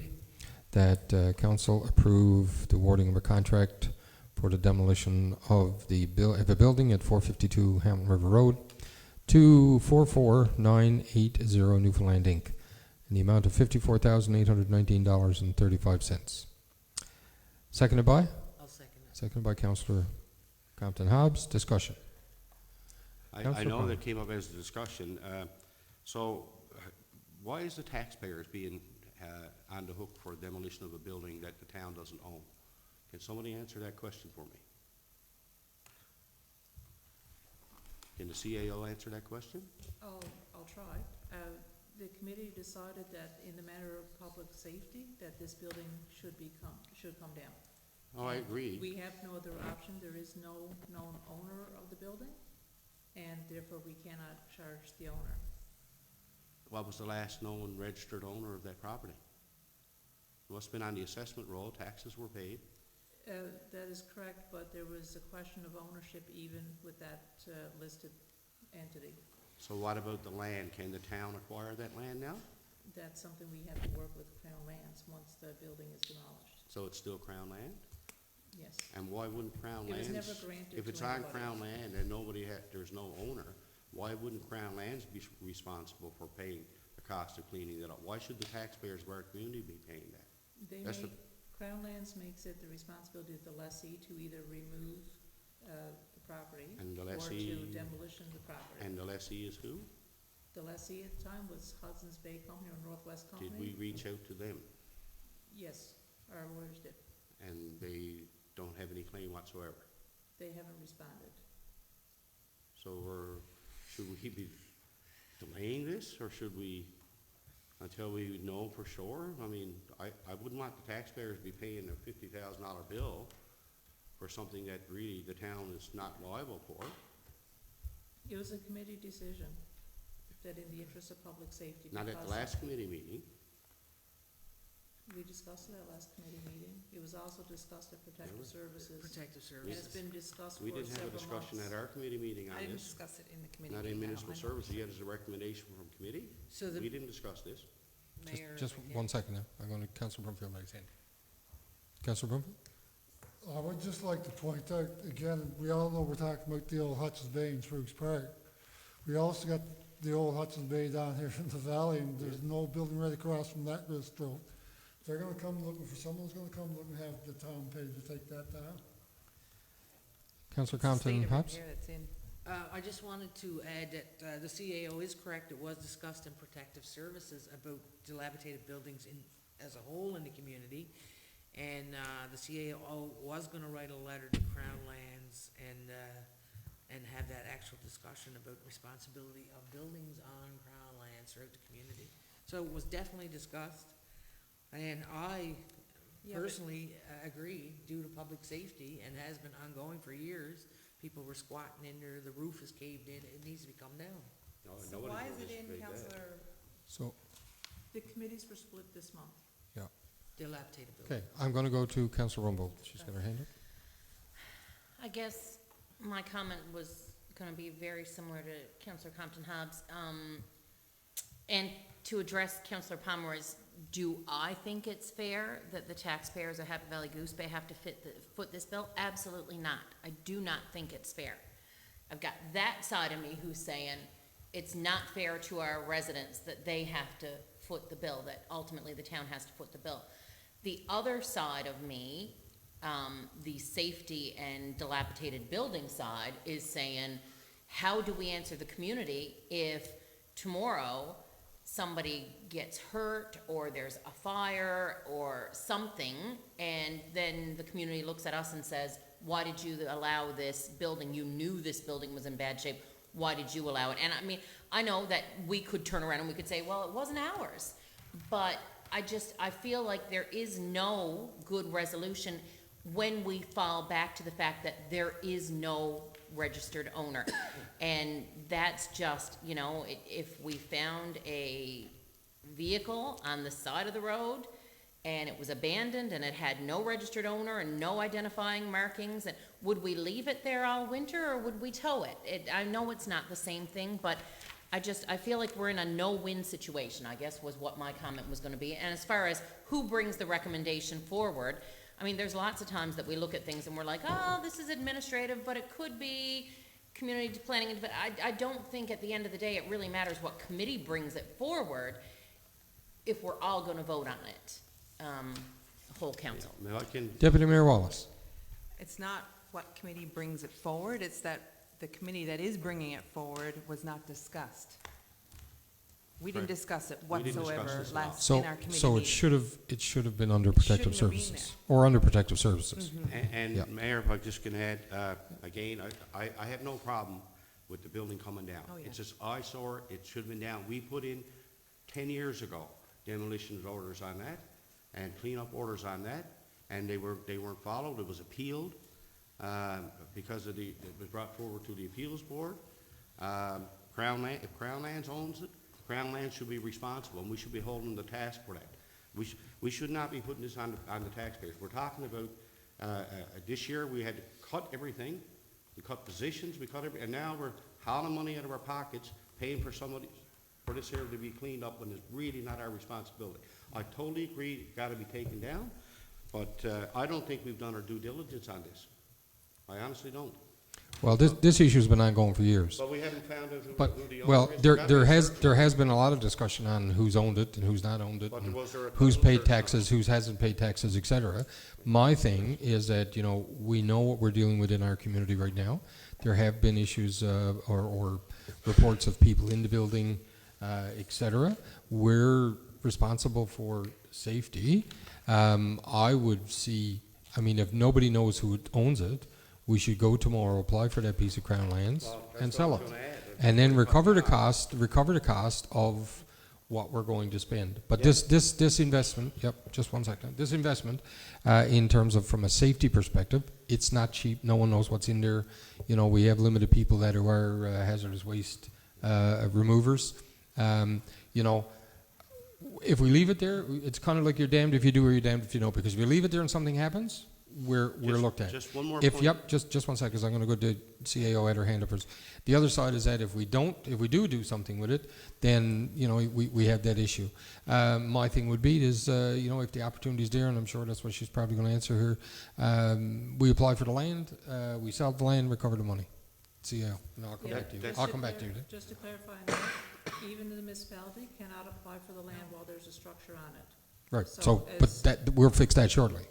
that council approve the awarding of a contract for the demolition of the building at 452 Hamilton River Road to 44980 Newfoundland, Inc. in the amount of $54,819.35. Seconded by? I'll second it. Seconded by Councillor Compton Hobbs. Discussion. I Councillor know Palmer. that came up as a discussion. Why is the taxpayers being on the hook for demolition of a building that the town doesn't own? Can somebody answer that question for me? Can the CAO answer that question? I'll try. The committee decided that in the matter of public safety, that this building should come down. Oh, I agree. We have no other option. There is no known owner of the building, and therefore we cannot charge the owner. What was the last known registered owner of that property? It must have been on the assessment roll, taxes were paid. That is correct, but there was a question of ownership even with that listed entity. So what about the land? Can the town acquire that land now? That's something we have to work with Crown Lands once the building is demolished. So it's still Crown land? Yes. And why wouldn't Crown It was Lands? never granted If it's to on anybody. Crown land and there's no owner, why wouldn't Crown Lands be responsible for paying the cost of cleaning it up? Why should the taxpayers of our community be paying that? That's Crown Lands makes it the responsibility of the lessee to either remove the property And the or lessee- to demolition the property. And the lessee is who? The lessee at the time was Hudson's Bay Company or Northwest Company. Did we reach out to them? Yes, our lawyers did. And they don't have any claim whatsoever? They haven't responded. So should we be delaying this, or should we, until we know for sure? I mean, I wouldn't want the taxpayers to be paying a $50,000 bill for something that really the town is not liable for. It was a committee decision that in the interest of public safety. Not at the because last committee meeting. We discussed it at last committee meeting. It was also discussed at Protective Services. Protective And it's services. been discussed for We several didn't months. have a discussion at our committee meeting on I didn't this. discuss it in the committee. Not in meeting, no, municipal I know. services, yet as a recommendation from committee. So We the didn't discuss this. mayor. Just over here. 1 second now. I'm going to Councillor Brumfield next hand. Councillor Brumfield? I would just like to point out, again, we all know we're talking about the old Hudson's Bay in Spruce Park. We also got the old Hudson's Bay down here in the valley, and there's no building right across from that road. They're gonna come looking for, someone's gonna come look and have the town pay to take that down. Councillor It's the Compton state of Hobbs? repair that's in. I just wanted to add that the CAO is correct. It was discussed in Protective Services about dilapidated buildings as a whole in the community. And the CAO was going to write a letter to Crown Lands and have that actual discussion about responsibility of buildings on Crown Lands throughout the community. So it was definitely discussed. And I Yeah, but- personally agree, due to public safety, and has been ongoing for years, people were squatting in there, the roof is caved in, it needs to be come down. No, So nobody why will is it in, disagree with that. Councillor? So, The committees were split this month. yeah. Dilapidated buildings. Okay, I'm going to go to Councillor Rumbold. She's got her hand up. I guess my comment was gonna be very similar to Councillor Compton Hobbs. And to address Councillor Pomeroy's, do I think it's fair that the taxpayers of Happy Valley Goose Bay have to foot this bill? Absolutely not. I do not think it's fair. I've got that side of me who's saying it's not fair to our residents that they have to foot the bill, that ultimately the town has to foot the bill. The other side of me, the safety and dilapidated building side, is saying, how do we answer the community if tomorrow somebody gets hurt or there's a fire or something, and then the community looks at us and says, why did you allow this building? You knew this building was in bad shape. Why did you allow it? And I mean, I know that we could turn around and we could say, well, it wasn't ours. But I feel like there is no good resolution when we fall back to the fact that there is no registered owner. And that's just, you know, if we found a vehicle on the side of the road and it was abandoned and it had no registered owner and no identifying markings, and would we leave it there all winter or would we tow it? I know it's not the same thing, but I feel like we're in a no-win situation, I guess was what my comment was gonna be. And as far as who brings the recommendation forward, I mean, there's lots of times that we look at things and we're like, oh, this is administrative, but it could be community planning. But I don't think at the end of the day it really matters what committee brings it forward if we're all gonna vote on it, whole council. Now, I can, Deputy Mayor Wallace. It's not what committee brings it forward, it's that the committee that is bringing it forward was not discussed. We didn't Right. discuss it We didn't discuss whatsoever this at all. last, So, in our committee so meeting. it should have been under protective Shouldn't have been services, or under protective services. and Yeah. Mayor, if I just can add, again, I have no problem with the building coming down. Oh, yeah. It's just eyesore, it should have been down. We put in 10 years ago demolition orders on that and cleanup orders on that, and they weren't followed. It was appealed because of it was brought forward to the appeals board. If Crown Lands owns it, Crown Lands should be responsible, and we should be holding the task for that. We should not be putting this on the taxpayers. We're talking about, this year, we had to cut everything. We cut positions, and now we're hauling money out of our pockets, paying for somebody, for this area to be cleaned up when it's really not our responsibility. I totally agree, it's gotta be taken down, but, I don't think we've done our due diligence on this. I honestly don't. Well, this issue's been ongoing for years. But we haven't found out But, who the owner well, is. there has been a lot of discussion on who's owned it and who's not owned it, But and was there a who's total paid search? taxes, who hasn't paid taxes, et cetera. My thing is that, you know, we know what we're dealing with in our community right now. There have been issues, or reports of people in the building, et cetera. We're responsible for safety. I would see, I mean, if nobody knows who owns it, we should go tomorrow, apply for that piece of Crown Lands, Well, that's and what sell I it. was gonna add. And then recover the cost of what we're going to spend. But this investment, yep, just one second. This investment, in terms of from a safety perspective, it's not cheap. No one knows what's in there. You know, we have limited people that are hazardous waste removers. You know, if we leave it there, it's kind of like you're damned if you do or you're damned if you don't. Because if you leave it there and something happens, we're looked at. Just one more If, point. yep, just one second, 'cause I'm gonna go to CAO at her hand up first. The other side is that if we do something with it, then, you know, we have that issue. My thing would be is, you know, if the opportunity's there, and I'm sure that's what she's probably gonna answer here, we apply for the land, we sell the land, recover the money. CAO, and I'll come Yeah, back to you. that's- I'll come back to you. Just to clarify on that, even the municipality cannot apply for the land while there's a structure on it. Right, So so, but as- that, we'll fix that shortly.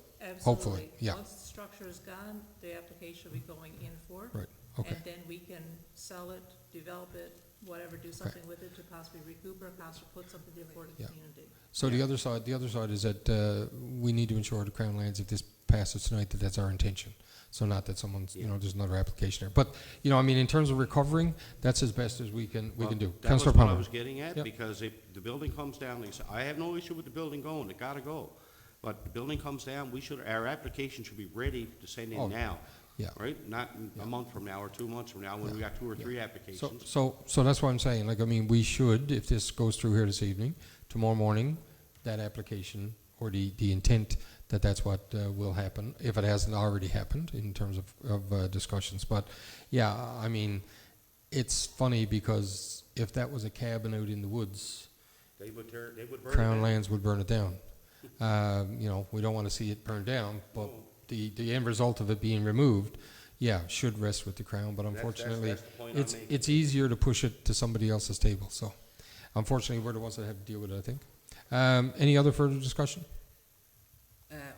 Hopefully, Absolutely. yeah. Once the structure is gone, the application will be going in for it. Right, okay. And then we can sell it, develop it, whatever, do something with it to possibly recoup or council put something there for the Yeah. community. So the other side is that we need to ensure the Crown Lands, if this passes tonight, that that's our intention. So not that someone's, you know, there's another application there. But, you know, I mean, in terms of recovering, that's as best as we can do. That was Councillor what I Palmer. was getting at, Yep. because if the building comes down, like I said, I have no issue with the building going, it gotta go. But the building comes down, our application should be ready to send Oh, in now. yeah. Right? Not a month from now or 2 months from now, when we got 2 or 3 applications. So that's what I'm saying. Like, I mean, we should, if this goes through here this evening, tomorrow morning, that application, or the intent that that's what will happen, if it hasn't already happened in terms of discussions. But, yeah, I mean, it's funny because if that was a cabin out in the woods, They would burn it Crown down. Lands would burn it down. You know, we don't want to see it burned down, but the end result of it being removed, yeah, should rest with the Crown, but unfortunately, that's the point I'm making. it's easier to push it to somebody else's table, so unfortunately, we're the ones that have to deal with it, I think. Any other further discussion?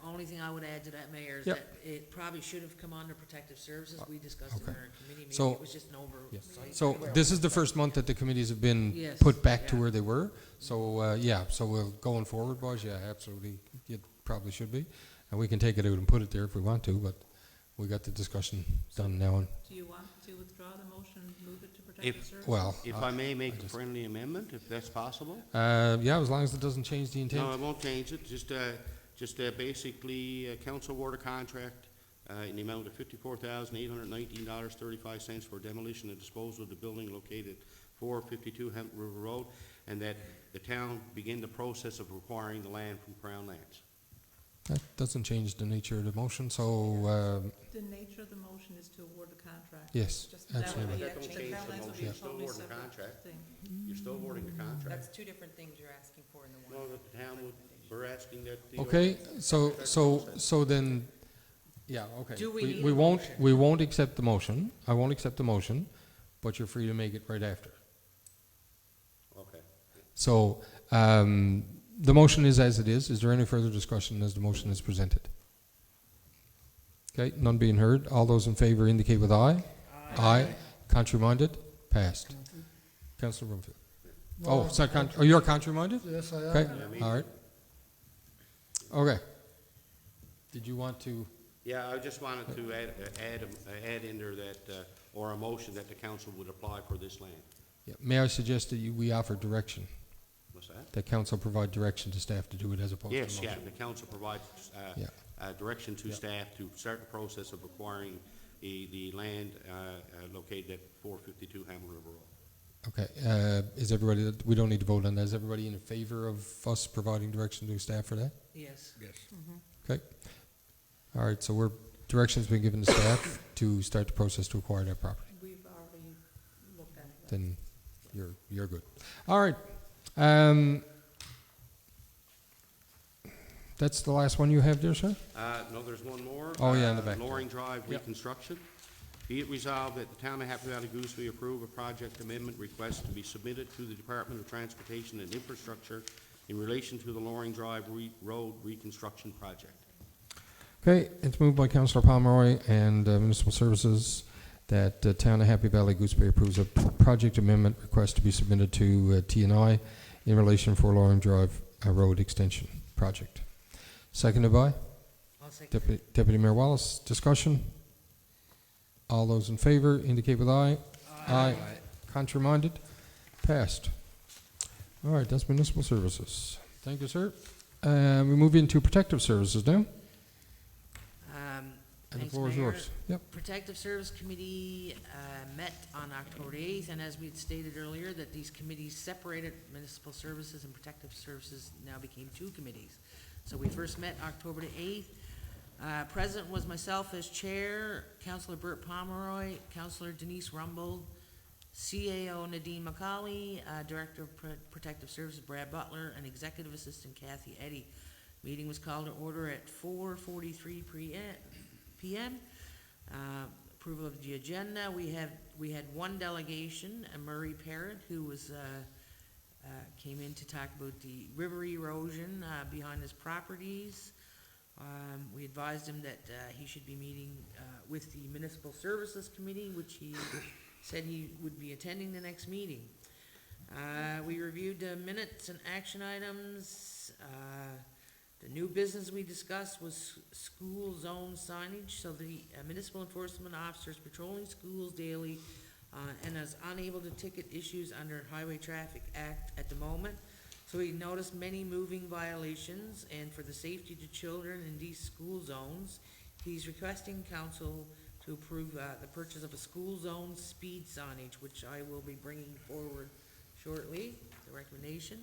Only thing I would add to that, Mayor, is Yep. that it probably should have come under protective services. We discussed it in Okay. our committee meeting. So- It was just an oversight. So this is the first month that the committees have been Yes, put back to yeah. where they were, so, yeah, so we'll, going forward, boys, yeah, absolutely, it probably should be. And we can take it out and put it there if we want to, but we got the discussion done now, and, Do you want to withdraw the motion and move it to protective services? well, If I may make a friendly amendment, if that's possible? yeah, as long as it doesn't change the intent. No, I won't change it, just basically, council award a contract in the amount of $54,819.35 for demolition and disposal of the building located 452 Hemp River Road, and that the town begin the process of acquiring the land from Crown Lands. That doesn't change the nature of the motion, so, The nature of the motion is to award the contract. yes, Just- That would absolutely. be That don't the change Crown the Lands would motion. be a You're still totally awarding the separate contract. thing. You're still awarding the contract. That's two different things you're asking for in the one. No, that the town would, we're asking that the. Okay, so then, yeah, okay. Do we need We a won't, motion? we won't accept the motion. I won't accept the motion, but you're free to make it right after. Okay. So, the motion is as it is. Is there any further discussion as the motion is presented? Okay, none being heard. All those in favor indicate with aye. Aye. Contrary minded? Passed. Councillor Brumfield. Oh, Well, sorry, you're contrary minded? Yes, I am. Okay, all right. Okay. Did you want to, Yeah, I just wanted to add in there that, or a motion that the council would apply for this land. yeah, may I suggest that we offer direction, What's that? that council provide direction to staff to do it as opposed to Yes, motion? yeah, the council provides, Yeah. direction to Yeah. staff to start the process of acquiring the land, located at 452 Hamel River Road. Okay, is everybody, we don't need to vote on that. Is everybody in favor of us providing direction to staff for that? Yes. Okay. All right, so direction's been given to staff to start the process to acquire that property. We've already looked at that. Then you're good. All right. That's the last one you have there, sir? No, there's one more. Oh, yeah, in the back. Loring Drive Yep. reconstruction. Be it resolved that the town of Happy Valley Goose be approve a project amendment request to be submitted to the Department of Transportation and Infrastructure in relation to the Loring Drive Road reconstruction project. Okay, it's moved by Councillor Pomeroy and Municipal Services that the Town of Happy Valley Gooseberry approves a project amendment request to be submitted to T&I in relation for Loring Drive Road Extension Project. Seconded by I'll second. Deputy Mayor Wallace. Discussion? All those in favor indicate with aye. Aye. Contrary minded? Passed. All right, that's Municipal Services. Thank you, sir. We move into Protective Services now. And the Thanks, floor is Mayor. yours. Yep. Protective Service Committee met on October 8th, and as we had stated earlier, that these committees separated, Municipal Services and Protective Services now became two committees. So we first met October the 8th. Present was myself as chair, Councillor Bert Pomeroy, Councillor Denise Rumble, CAO Nadine McCauley, Director of Protective Services Brad Butler, and Executive Assistant Kathy Eddy. Meeting was called to order at 4:43 p.m. Approval of the agenda. We had one delegation, Murray Parrott, who was came in to talk about the river erosion behind his properties. We advised him that he should be meeting with the Municipal Services Committee, which he said he would be attending the next meeting. We reviewed the minutes and action items. The new business we discussed was school zone signage, so the municipal enforcement officers patrolling schools daily and is unable to ticket issues under Highway Traffic Act at the moment. So we noticed many moving violations, and for the safety to children in these school zones, he's requesting council to approve the purchase of a school zone speed signage, which I will be bringing forward shortly, the recommendation.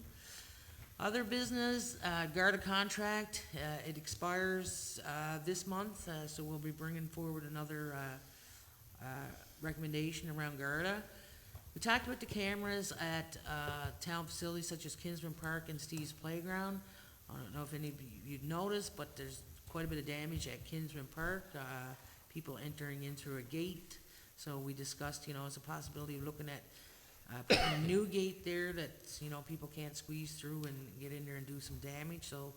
Other business, Garda contract, it expires this month, so we'll be bringing forward another recommendation around Garda. We talked about the cameras at town facilities such as Kinsman Park and Steve's Playground. I don't know if any of you'd noticed, but there's quite a bit of damage at Kinsman Park, people entering in through a gate. So we discussed, as a possibility of looking at putting a new gate there that, people can't squeeze through and get in there and do some damage. So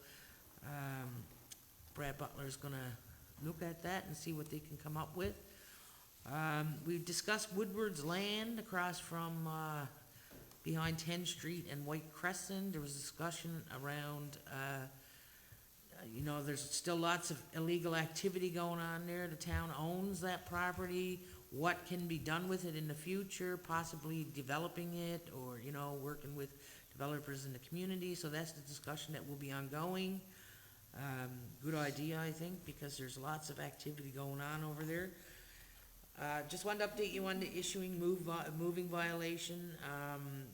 Brad Butler's gonna look at that and see what they can come up with. We discussed Woodward's land across from behind 10th Street and White Crescent. There was discussion around, there's still lots of illegal activity going on there. The town owns that property. What can be done with it in the future, possibly developing it or, working with developers in the community. So that's the discussion that will be ongoing. Good idea, I think, because there's lots of activity going on over there. Just wanted to update you on the issuing moving violation.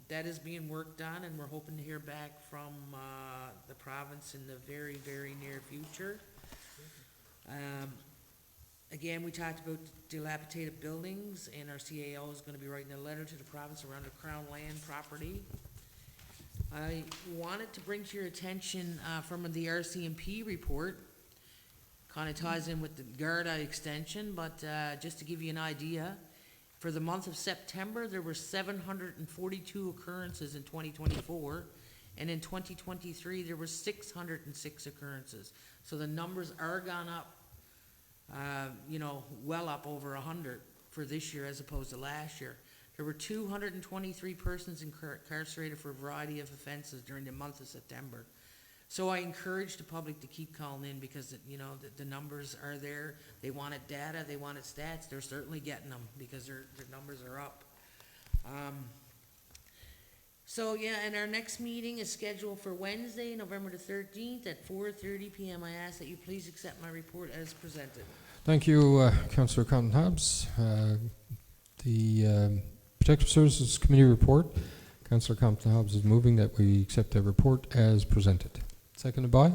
That is being worked on, and we're hoping to hear back from the province in the very, very near future. Again, we talked about dilapidated buildings, and our CAO is gonna be writing a letter to the province around the Crown land property. I wanted to bring to your attention, from the RCMP report, kinda ties in with the Garda extension, but, just to give you an idea, for the month of September, there were 742 occurrences in 2024, and in 2023, there were 606 occurrences. So the numbers are gone up, well up over 100 for this year as opposed to last year. There were 223 persons incarcerated for a variety of offenses during the month of September. So I encourage the public to keep calling in because, the numbers are there. They wanted data, they wanted stats. They're certainly getting them because their numbers are up. And our next meeting is scheduled for Wednesday, November the 13th at 4:30 p.m. I ask that you please accept my report as presented. Thank you, Councillor Compton-Hobbs. The Protective Services Committee report, Councillor Compton-Hobbs is moving that we accept the report as presented. Seconded by?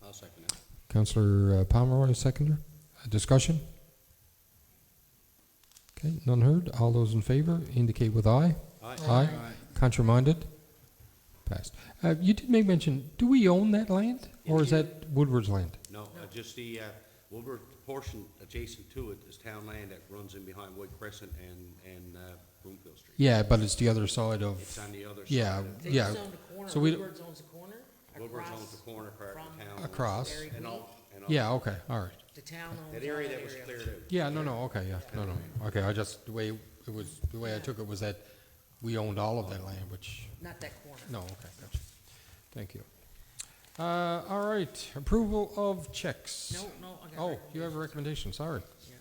I'll second that. Councillor Pomeroy, seconder. Discussion? Okay, none heard. All those in favor indicate with aye. Aye. Contrary-minded? Passed. You did make mention, do we own that land, or is that Woodward's land? No, just the, Woodward portion adjacent to it is town land that runs in behind White Crescent and Broomfield Street. Yeah, but it's the other side of, It's on the other side. yeah, of- They yeah, just own the corner. So we- Woodward's owns the corner. Woodward's across owns the corner part of the from town. Across. Dairy And Queen. all, yeah, okay, all right. The town owns all that area that was cleared out. Yeah, no, okay, yeah, no, okay, I just, the way I took it was that we owned all of that land, which, Not that corner. no, okay, gotcha. Thank you. All right, approval of checks. No, I got Oh, you have a recommendation, sorry. Yeah.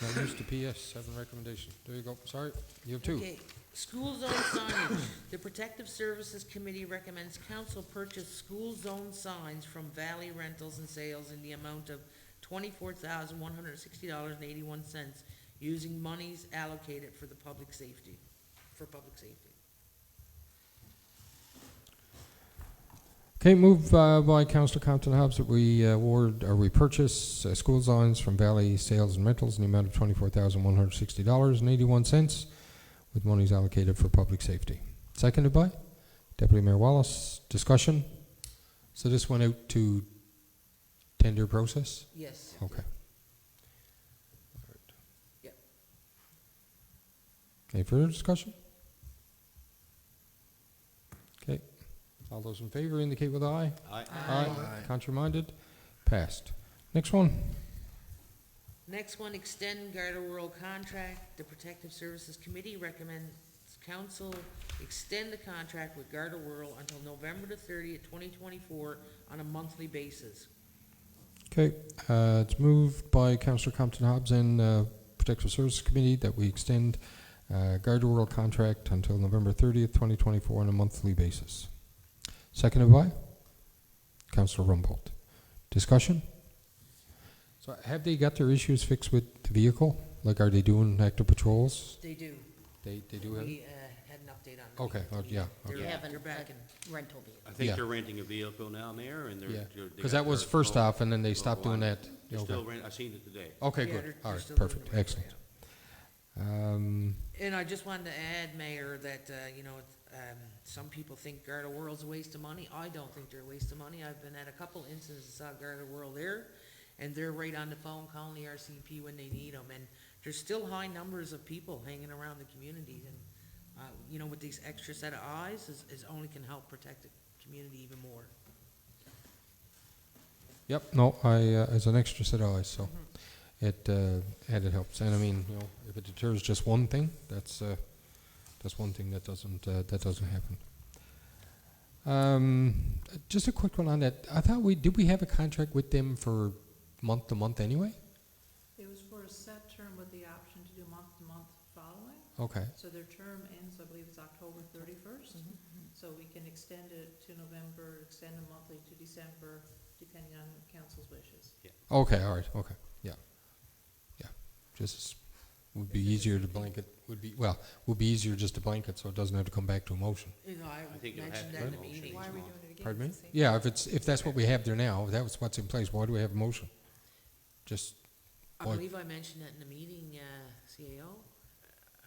Not used to PS, have a recommendation. There you go, sorry, you have two. Okay, school zone signage. The Protective Services Committee recommends council purchase school zone signs from Valley Rentals and Sales in the amount of $24,160.81 using monies allocated for public safety. Okay, moved by Councillor Compton-Hobbs that we award, or we purchase school zones from Valley Sales and Rentals in the amount of $24,160.81 with monies allocated for public safety. Seconded by Deputy Mayor Wallace. Discussion? So this went out to tender process? Yes. Okay. Yep. Any further discussion? Okay. All those in favor indicate with aye. Aye. Contrary-minded? Passed. Next one. Next one, extend Garda World contract. The Protective Services Committee recommends council extend the contract with Garda World until November the 30th, 2024 on a monthly basis. Okay, it's moved by Councillor Compton-Hobbs and Protective Services Committee that we extend Garda World contract until November 30th, 2024 on a monthly basis. Seconded by Councillor Rumbold. Discussion? So have they got their issues fixed with the vehicle? Like, are they doing active patrols? They do. They do have? We had an update on that. Okay, yeah, They're, okay. They have they're back in. a rental vehicle. I think Yeah. they're renting a vehicle now, Mayor, and Yeah, they because got that was their first own- off, and then they own stopped doing one. that. They're Okay. still rent, I seen it today. Okay, Yeah, good, they're all right, still perfect, doing it, excellent. And I just wanted to add, Mayor, that, some people think Garda World's a waste of money. I don't think they're a waste of money. I've been at a couple instances, saw Garda World there, and they're right on the phone calling the RCMP when they need them. And there's still high numbers of people hanging around the community, and, with these extra set of eyes is only can help protect the community even more. Yep, no, as an extra set of eyes, so it helps. And I mean, if it deters just one thing, that's one thing that doesn't happen. Just a quick one on that. I thought did we have a contract with them for month to month anyway? It was for a set term with the option to do month-to-month following. Okay, So their term ends, I believe it's October 31st. So we can extend it to November, extend it monthly to December, depending on council's wishes. Okay, all right, okay, yeah. Yeah, just, would be easier to blanket, would be easier just to blanket, so it doesn't have to come back to a motion. You know, I think it'll mentioned have that to in the be a motion. meeting. Why are we doing it again? Pardon me? It's the same- Yeah, if that's what we have there now, if that was what's in place, why do we have a motion? Just, I Why- believe I mentioned that in the meeting, CAO.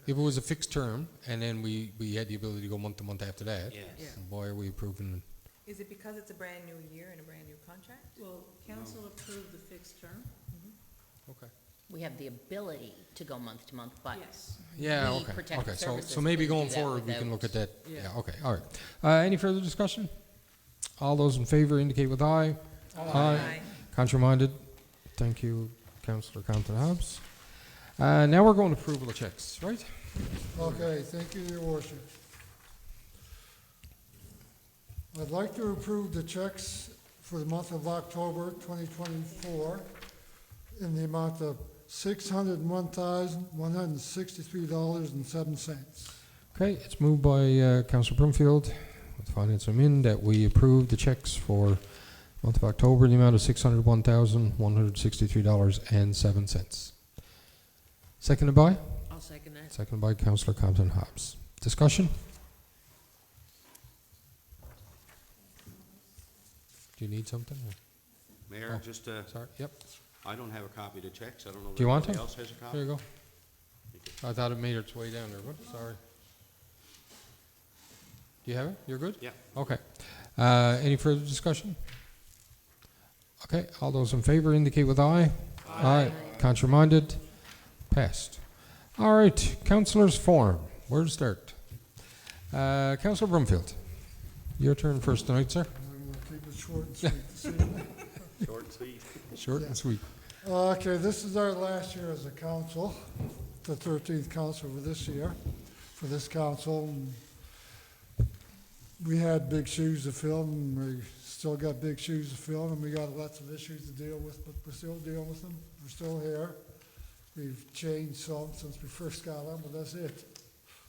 if it was a fixed term, and then we had the ability to go month to month after that, Yes. Yeah. why are we approving? Is it because it's a brand new year and a brand new contract? Well, council approved the fixed term, Okay. We have the ability to go month to month, but yes. Yeah, We okay, protect okay, services so maybe couldn't going do that forward, we can without- look at that, Yeah. yeah, okay, all right. Any further discussion? All those in favor indicate with aye. Aye. Contrary-minded? Thank you, Councillor Compton Hobbs. Now we're going to approval of checks, right? Okay, thank you, Your Worship. I'd like to approve the checks for the month of October 2024 in the amount of $601,163.07. Okay, it's moved by Councillor Broomfield, with finance in, that we approve the checks for month of October in the amount of $601,163.07. Seconded by? I'll second that. Seconded by Councillor Compton Hobbs. Discussion? Do you need something? or- Mayor, Oh. just, Sorry, yep, I don't have a copy of the checks. I don't know if Do you want anybody them? else has a copy. there you go. I thought it made its way down there, whoops, sorry. Do you have it? You're good? Yeah. Okay. Any further discussion? Okay, all those in favor indicate with aye. Aye. Contrary-minded? Passed. All right, councillors' forum. Where to start? Councillor Brumfield, your turn first tonight, sir. I'm going to keep it short and sweet this evening. Short and sweet. Short and sweet. Okay, this is our last year as a council, the 13th council for this year, for this council. And we had big shoes to fill, and we still got big shoes to fill, and we got lots of issues to deal with, but we're still dealing with them. We're still here. We've changed some since we first got on, but that's it.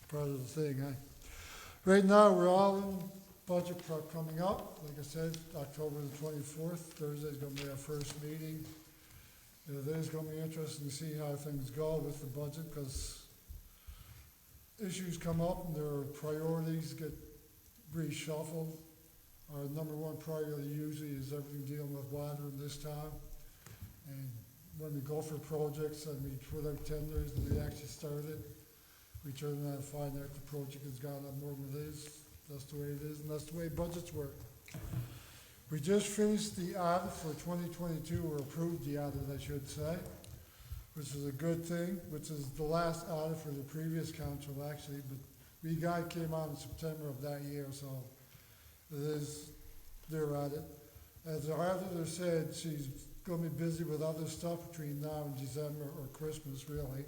Part of the thing, eh? Right now, we're all in budget prep coming up. Like I said, October the 24th, Thursday's gonna be our first meeting. It is gonna be interesting to see how things go with the budget, because issues come up and their priorities get reshuffled. Our number one priority usually is everything dealing with water in this town. And when we go for projects and we put out tenders and they actually start it, we turn around and find out the project has gone up more than it is. That's the way it is, and that's the way budgets work. We just finished the audit for 2022, or approved the audit, I should say, which is a good thing, which is the last audit for the previous council, actually, but came out in September of that year, so it is their audit. As the auditor said, she's gonna be busy with other stuff between now and December, or Christmas, really.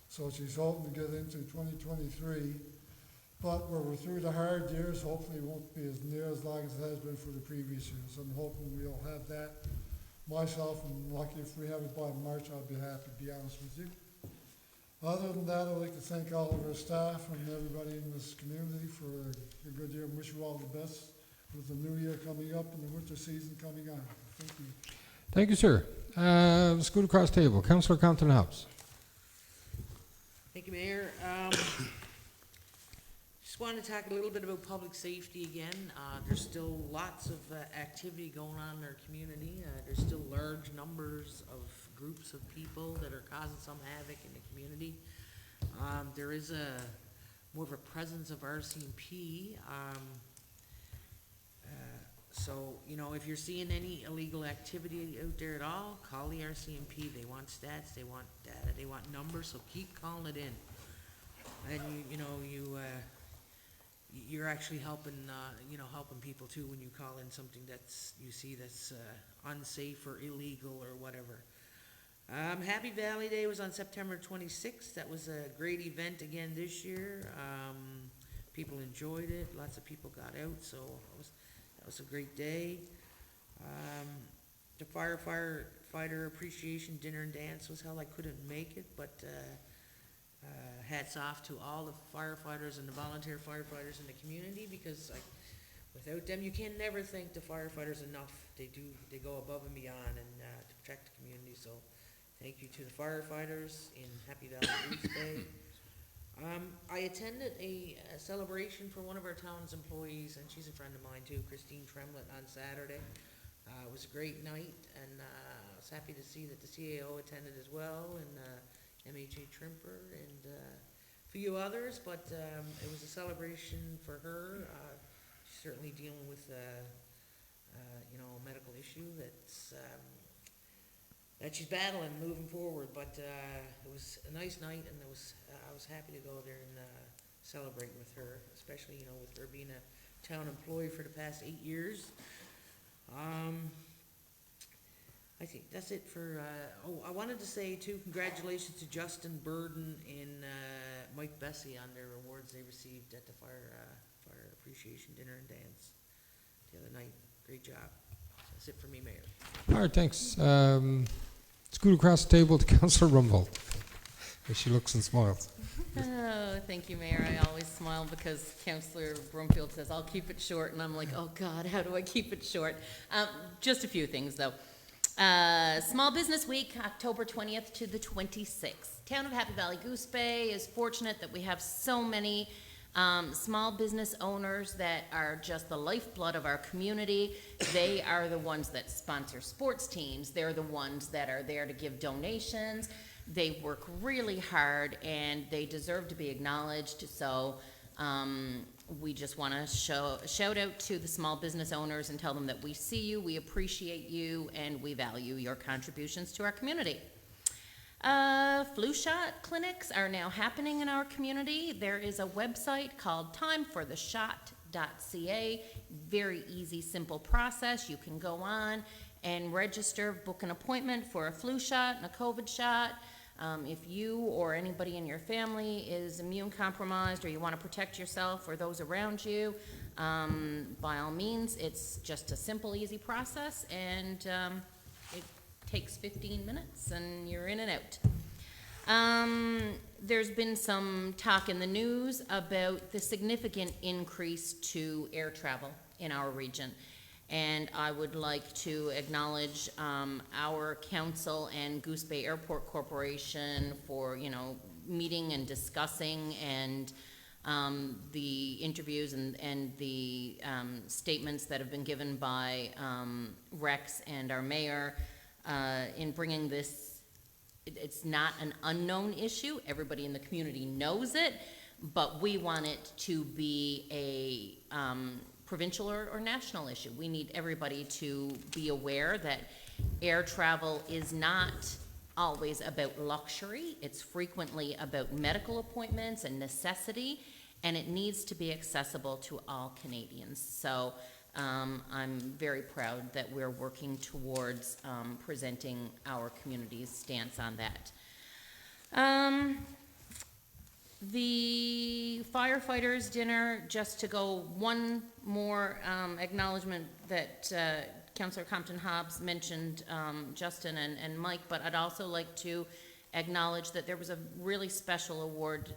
So she's hoping to get into 2023. But when we're through the hard years, hopefully it won't be as near as long as it has been for the previous years. I'm hoping we'll have that. Myself, and lucky if we have it by March, I'll be happy, to be honest with you. Other than that, I'd like to thank all of our staff and everybody in this community for a good year, and wish you all the best with the new year coming up and the winter season coming on. Thank you. Thank you, sir. Let's go across the table. Councillor Compton Hobbs. Thank you, Mayor. Just wanted to talk a little bit about public safety again. There's still lots of activity going on in our community. There's still large numbers of groups of people that are causing some havoc in the community. There is more of a presence of RCMP. So, you know, if you're seeing any illegal activity out there at all, call the RCMP. They want stats, they want data, they want numbers, so keep calling it in. And you're actually helping, helping people too when you call in something you see that's unsafe or illegal or whatever. Happy Valley Day was on September 26th. That was a great event again this year. People enjoyed it. Lots of people got out, so that was a great day. The firefighter appreciation dinner and dance was held. I couldn't make it, but hats off to all the firefighters and the volunteer firefighters in the community, because Without them, you can never thank the firefighters enough. They go above and beyond and, to protect the community, so thank you to the firefighters in Happy Valley Goose Bay. I attended a celebration for one of our town's employees, and she's a friend of mine too, Christine Tremlett, on Saturday. It was a great night, and I was happy to see that the CAO attended as well, and MHA Trimper, and a few others, but it was a celebration for her. She's certainly dealing with, a medical issue that she's battling moving forward, but it was a nice night, and I was happy to go there and celebrate with her, especially, with her being a town employee for the past 8 years. I think that's it for, I wanted to say too, congratulations to Justin Burden and Mike Bessie on their awards they received at the Fire Appreciation Dinner and Dance the other night. Great job. That's it for me, Mayor. All right, thanks. Scoot across the table to Councillor Rumbold, as she looks and smiles. Oh, thank you, Mayor. I always smile because Councillor Broomfield says, I'll keep it short, and I'm like, oh God, how do I keep it short? Just a few things, though. Small Business Week, October 20th to the 26th. Town of Happy Valley Goose Bay is fortunate that we have so many small business owners that are just the lifeblood of our community. They are the ones that sponsor sports teams. They're the ones that are there to give donations. They work really hard, and they deserve to be acknowledged. So we just want to shout out to the small business owners and tell them that we see you, we appreciate you, and we value your contributions to our community. Flu shot clinics are now happening in our community. There is a website called timefortheshot.ca. Very easy, simple process. You can go on and register, book an appointment for a flu shot and a COVID shot. If you or anybody in your family is immune compromised, or you want to protect yourself or those around you, by all means, it's just a simple, easy process, and it takes 15 minutes and you're in and out. There's been some talk in the news about the significant increase to air travel in our region. And I would like to acknowledge our council and Goose Bay Airport Corporation for, meeting and discussing, and the interviews and the statements that have been given by Rex and our mayor in bringing this. It's not an unknown issue. Everybody in the community knows it, but we want it to be a provincial or national issue. We need everybody to be aware that air travel is not always about luxury. It's frequently about medical appointments and necessity, and it needs to be accessible to all Canadians. So I'm very proud that we're working towards presenting our community's stance on that. The firefighters dinner, just to go one more acknowledgement that Councillor Compton Hobbs mentioned Justin and Mike, but I'd also like to acknowledge that there was a really special award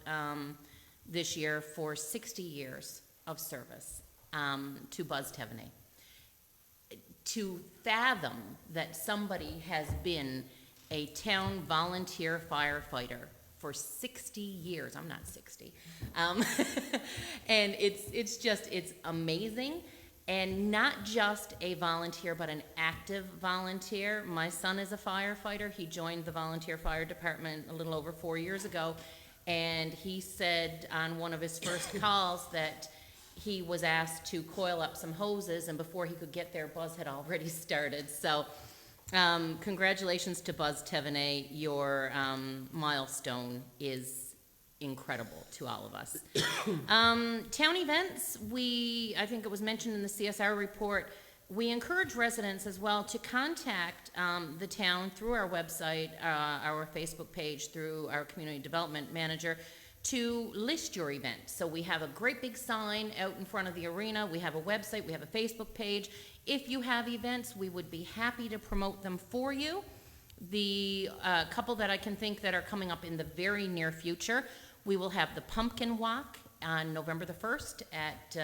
this year for 60 years of service to Buzz Tevenay. To fathom that somebody has been a town volunteer firefighter for 60 years. I'm not 60. And it's amazing. And not just a volunteer, but an active volunteer. My son is a firefighter. He joined the volunteer fire department a little over 4 years ago. And he said on one of his first calls that he was asked to coil up some hoses, and before he could get there, Buzz had already started. So congratulations to Buzz Tevenay. Your milestone is incredible to all of us. Town events, I think it was mentioned in the CSR report, we encourage residents as well to contact the town through our website, our Facebook page, through our community development manager, to list your event. So we have a great big sign out in front of the arena. We have a website, we have a Facebook page. If you have events, we would be happy to promote them for you. The couple that I can think that are coming up in the very near future, we will have the Pumpkin Walk on November the 1st at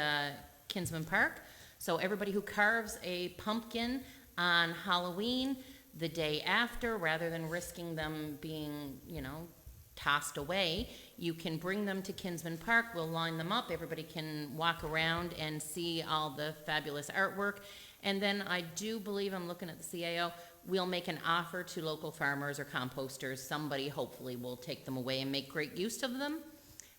Kinsman Park. So everybody who carves a pumpkin on Halloween, the day after, rather than risking them being, tossed away, you can bring them to Kinsman Park. We'll line them up. Everybody can walk around and see all the fabulous artwork. And then I do believe, I'm looking at the CAO, we'll make an offer to local farmers or composters. Somebody hopefully will take them away and make great use of them.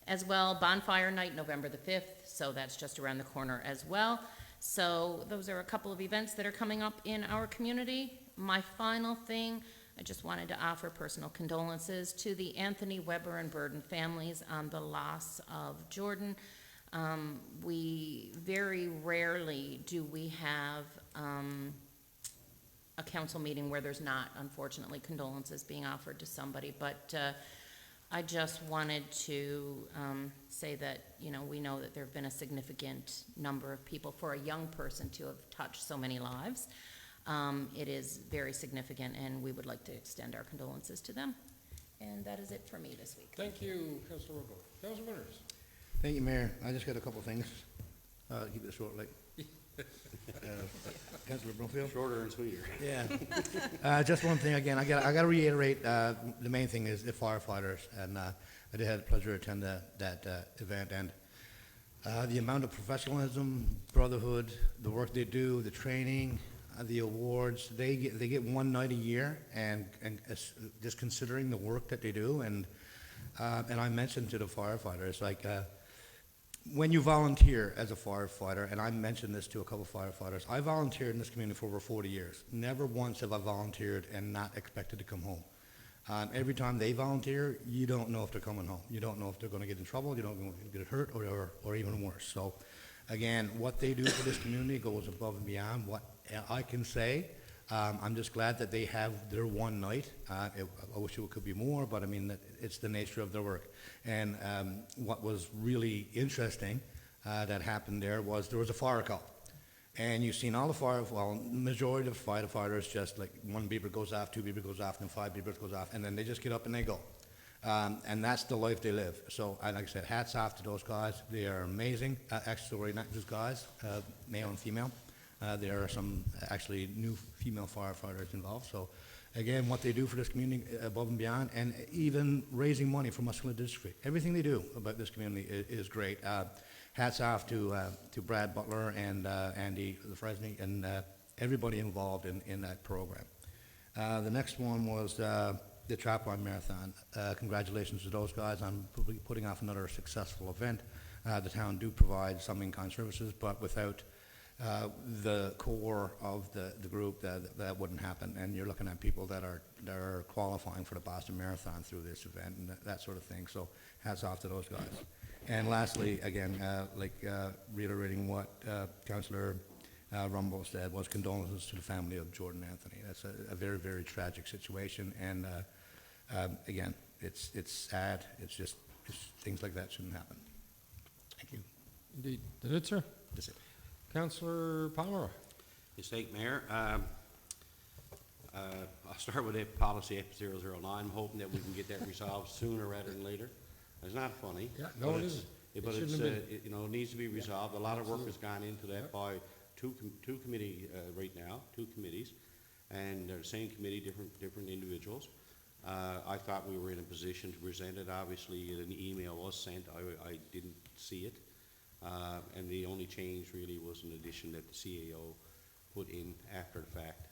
As well, bonfire night, November the 5th, so that's just around the corner as well. So those are a couple of events that are coming up in our community. My final thing, I just wanted to offer personal condolences to the Anthony Weber and Burden families on the loss of Jordan. We very rarely do we have a council meeting where there's not, unfortunately, condolences being offered to somebody, but I just wanted to say that, we know that there have been a significant number of people, for a young person to have touched so many lives. It is very significant, and we would like to extend our condolences to them. And that is it for me this week. Thank you, Councillor Roco. Councillor Winters. Thank you, Mayor. I just got a couple of things. Keep it short, like. Councilor Brumfield? Shorter and sweeter. Yeah. Just one thing again. I got to reiterate. The main thing is the firefighters, and I did have the pleasure to attend that event, and the amount of professionalism, brotherhood, the work they do, the training, the awards. They get one night a year, and just considering the work that they do, and I mentioned to the firefighters, like. When you volunteer as a firefighter, and I mentioned this to a couple of firefighters, I volunteered in this community for over 40 years. Never once have I volunteered and not expected to come home. Every time they volunteer, you don't know if they're coming home. You don't know if they're going to get in trouble, you don't know if they're going to get hurt, or even worse. So, again, what they do for this community goes above and beyond what I can say. I'm just glad that they have their one night. I wish it could be more, but I mean, it's the nature of their work. And what was really interesting that happened there was a fire call. And you've seen all the majority of firefighters, just like one beeper goes off, two beeper goes off, and 5 beepers goes off, and then they just get up and they go. And that's the life they live. So, like I said, hats off to those guys. They are amazing. Actually, not just guys, male and female. There are some actually new female firefighters involved. So, again, what they do for this community above and beyond, and even raising money for Muscular District. Everything they do about this community is great. Hats off to Brad Butler and Andy Fresney and everybody involved in that program. The next one was the Trapline Marathon. Congratulations to those guys on putting off another successful event. The town do provide some in-kind services, but without the core of the group, that wouldn't happen. And you're looking at people that are qualifying for the Boston Marathon through this event and that sort of thing. So hats off to those guys. And lastly, again, reiterating what Councillor Rumble said, was condolences to the family of Jordan Anthony. That's a very, very tragic situation. And again, it's sad. It's things like that shouldn't happen. Thank you. Indeed. Did it, sir? That's it. Councillor Palmer. Yes, thank you, Mayor. I'll start with policy F009. I'm hoping that we can get that resolved sooner rather than later. It's not funny. Yeah, no, it isn't. But It it's, shouldn't have it needs to be resolved. A lot of work has gone into that by two committee right now, two committees, and they're the same committee, different individuals. I thought we were in a position to present it. Obviously, an email was sent. I didn't see it. And the only change really was an addition that the CAO put in after the fact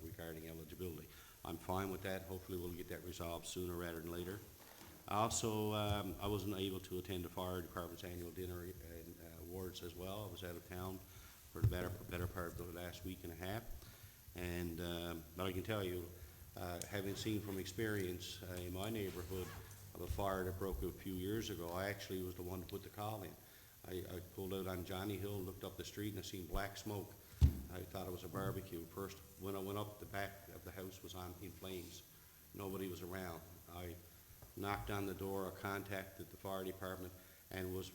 regarding eligibility. I'm fine with that. Hopefully we'll get that resolved sooner rather than later. Also, I wasn't able to attend the fire department's annual dinner and awards as well. I was out of town for the better part of the last week and a half. And but I can tell you, having seen from experience in my neighborhood of a fire that broke out a few years ago, I actually was the one to put the call in. I pulled out on Johnny Hill, looked up the street, and I seen black smoke. I thought it was a barbecue. First, when I went up, the back of the house was in flames. Nobody was around. I knocked on the door, I contacted the fire department, and it was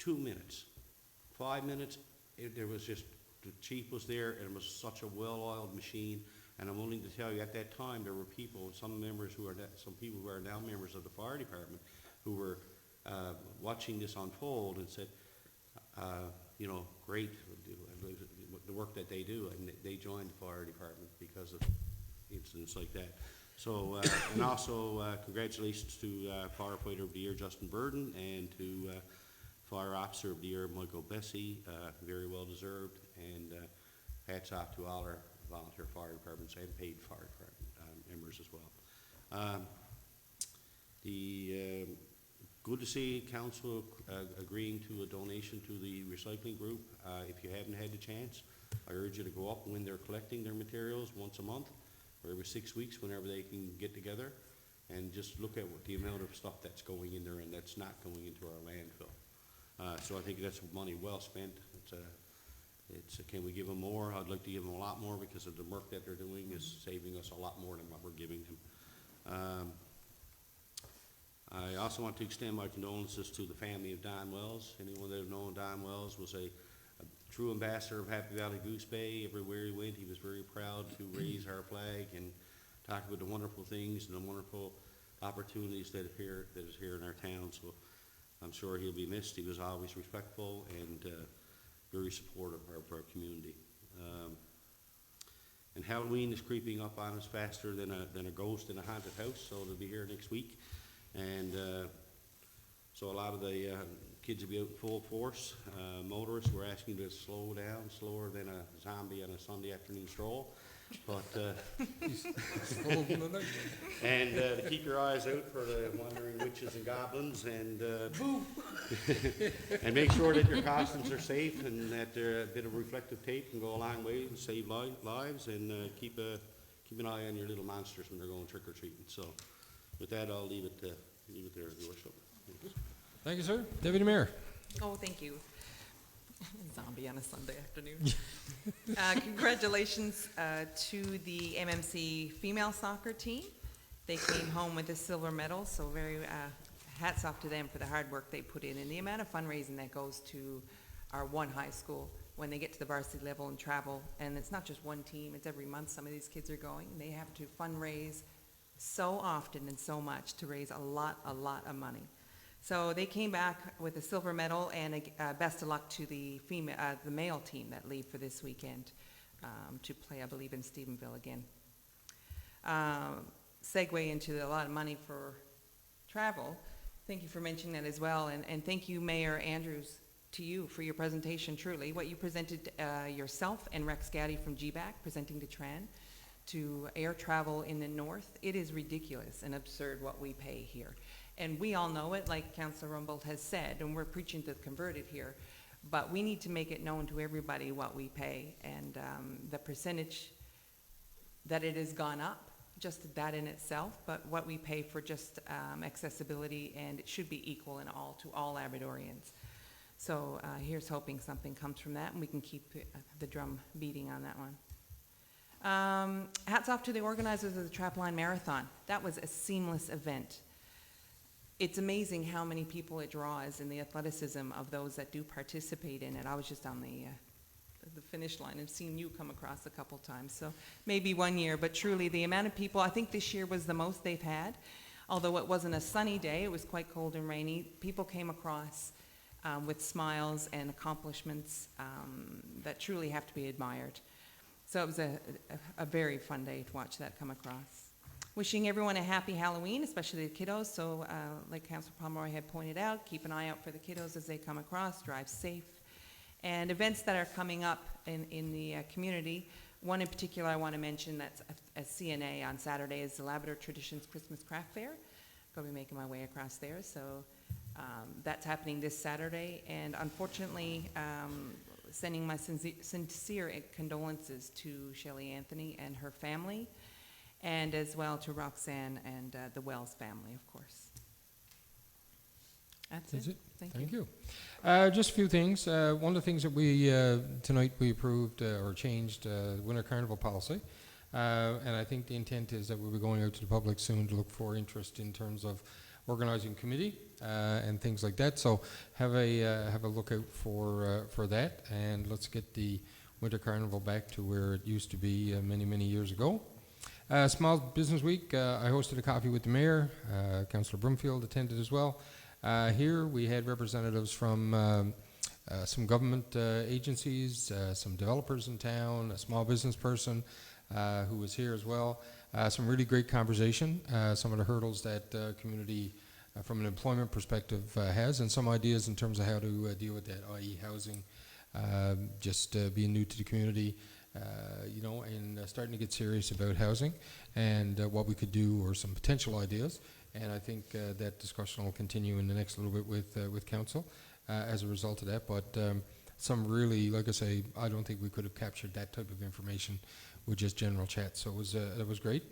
2 minutes. 5 minutes, there was just, the chief was there, and it was such a well-oiled machine. And I'm willing to tell you, at that time, there were people, some people who are now members of the fire department, who were watching this unfold and said, you know, great, the work that they do, and they joined the fire department because of incidents like that. So, and also, congratulations to Firefighter of the Year, Justin Burden, and to Fire Officer of the Year, Michael Bessie, very well deserved, and hats off to all our volunteer fire departments and paid fire department members as well. Good to see council agreeing to a donation to the recycling group. If you haven't had the chance, I urge you to go up when they're collecting their materials once a month, or every 6 weeks, whenever they can get together, and just look at what the amount of stuff that's going in there and that's not going into our landfill. So I think that's money well spent. Can we give them more? I'd like to give them a lot more, because of the work that they're doing is saving us a lot more than what we're giving them. I also want to extend my condolences to the family of Don Wells. Anyone that have known Don Wells was a true ambassador of Happy Valley Goose Bay. Everywhere he went, he was very proud to raise our flag and talk about the wonderful things and the wonderful opportunities that is here in our town. So I'm sure he'll be missed. He was always respectful and very supportive of our community. And Halloween is creeping up on us faster than a ghost in a haunted house, so it'll be here next week. And so a lot of the kids will be out in full force. Motorists, we're asking to slow down, slower than a zombie on a Sunday afternoon stroll. But and to keep your eyes out for the wandering witches and goblins, and and make sure that your costumes are safe and that a bit of reflective tape can go a long way and save lives. And keep an eye on your little monsters when they're going trick or treating. So, with that, I'll leave it there, Your Worship. Thank you, sir. Deputy Mayor. Oh, thank you. Zombie on a Sunday afternoon. Congratulations to the MMC female soccer team. They came home with a silver medal, so very hats off to them for the hard work they put in and the amount of fundraising that goes to our one high school when they get to the varsity level and travel. And it's not just one team, it's every month some of these kids are going. They have to fundraise so often and so much to raise a lot of money. So they came back with a silver medal, and best of luck to the male team that leave for this weekend to play, I believe, in Stephenville again. Segue into a lot of money for travel. Thank you for mentioning that as well, and thank you, Mayor Andrews, to you for your presentation. Truly, what you presented yourself and Rex Gaddy from GBAC presenting to Tran to air travel in the north. It is ridiculous and absurd what we pay here. And we all know it, like Councilor Rumbold has said, and we're preaching to the converted here, but we need to make it known to everybody what we pay, and the percentage that it has gone up, just that in itself, but what we pay for just accessibility, and it should be equal in to all Labradorians. So here's hoping something comes from that, and we can keep the drum beating on that one. Hats off to the organizers of the Trapline Marathon. That was a seamless event. It's amazing how many people it draws and the athleticism of those that do participate in it. I was just on the finish line and seen you come across a couple times, so maybe one year, but truly the amount of people, I think this year was the most they've had. Although it wasn't a sunny day, it was quite cold and rainy. People came across with smiles and accomplishments that truly have to be admired. So it was a very fun day to watch that come across. Wishing everyone a happy Halloween, especially the kiddos. So like Councilor Pomeroy had pointed out, keep an eye out for the kiddos as they come across, drive safe. And events that are coming up in the community, one in particular I want to mention that's a CNA on Saturday is the Labrador Traditions Christmas Craft Fair. I'll be making my way across there. So that's happening this Saturday. And unfortunately, sending my sincere condolences to Shelley Anthony and her family, and as well to Roxanne and the Wells family, of course. That's it. Thank you. Just a few things. One of the things that we, tonight we approved or changed winter carnival policy. And I think the intent is that we'll be going out to the public soon to look for interest in terms of organizing committee and things like that. So have a look out for that, and let's get the winter carnival back to where it used to be many years ago. Small Business Week, I hosted a coffee with the mayor. Councillor Brumfield attended as well. Here we had representatives from some government agencies, some developers in town, a small business person who was here as well. Some really great conversation, some of the hurdles that community from an employment perspective has, and some ideas in terms of how to deal with that, i.e. housing, just being new to the community, and starting to get serious about housing and what we could do, or some potential ideas. And I think that discussion will continue in the next little bit with council as a result of that. But some really, like I say, I don't think we could have captured that type of information with just general chat. So it was great.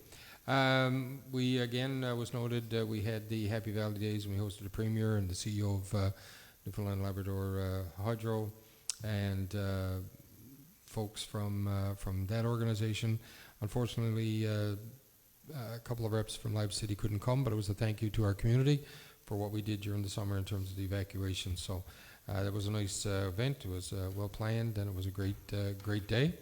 We again was noted. We had the Happy Valley Days, and we hosted the Premier and the CEO of Newfoundland Labrador Hydro, and folks from that organization. Unfortunately, a couple of reps from Live City couldn't come, but it was a thank you to our community for what we did during the summer in terms of the evacuation. So that was a nice event. It was well planned, and it was a great day.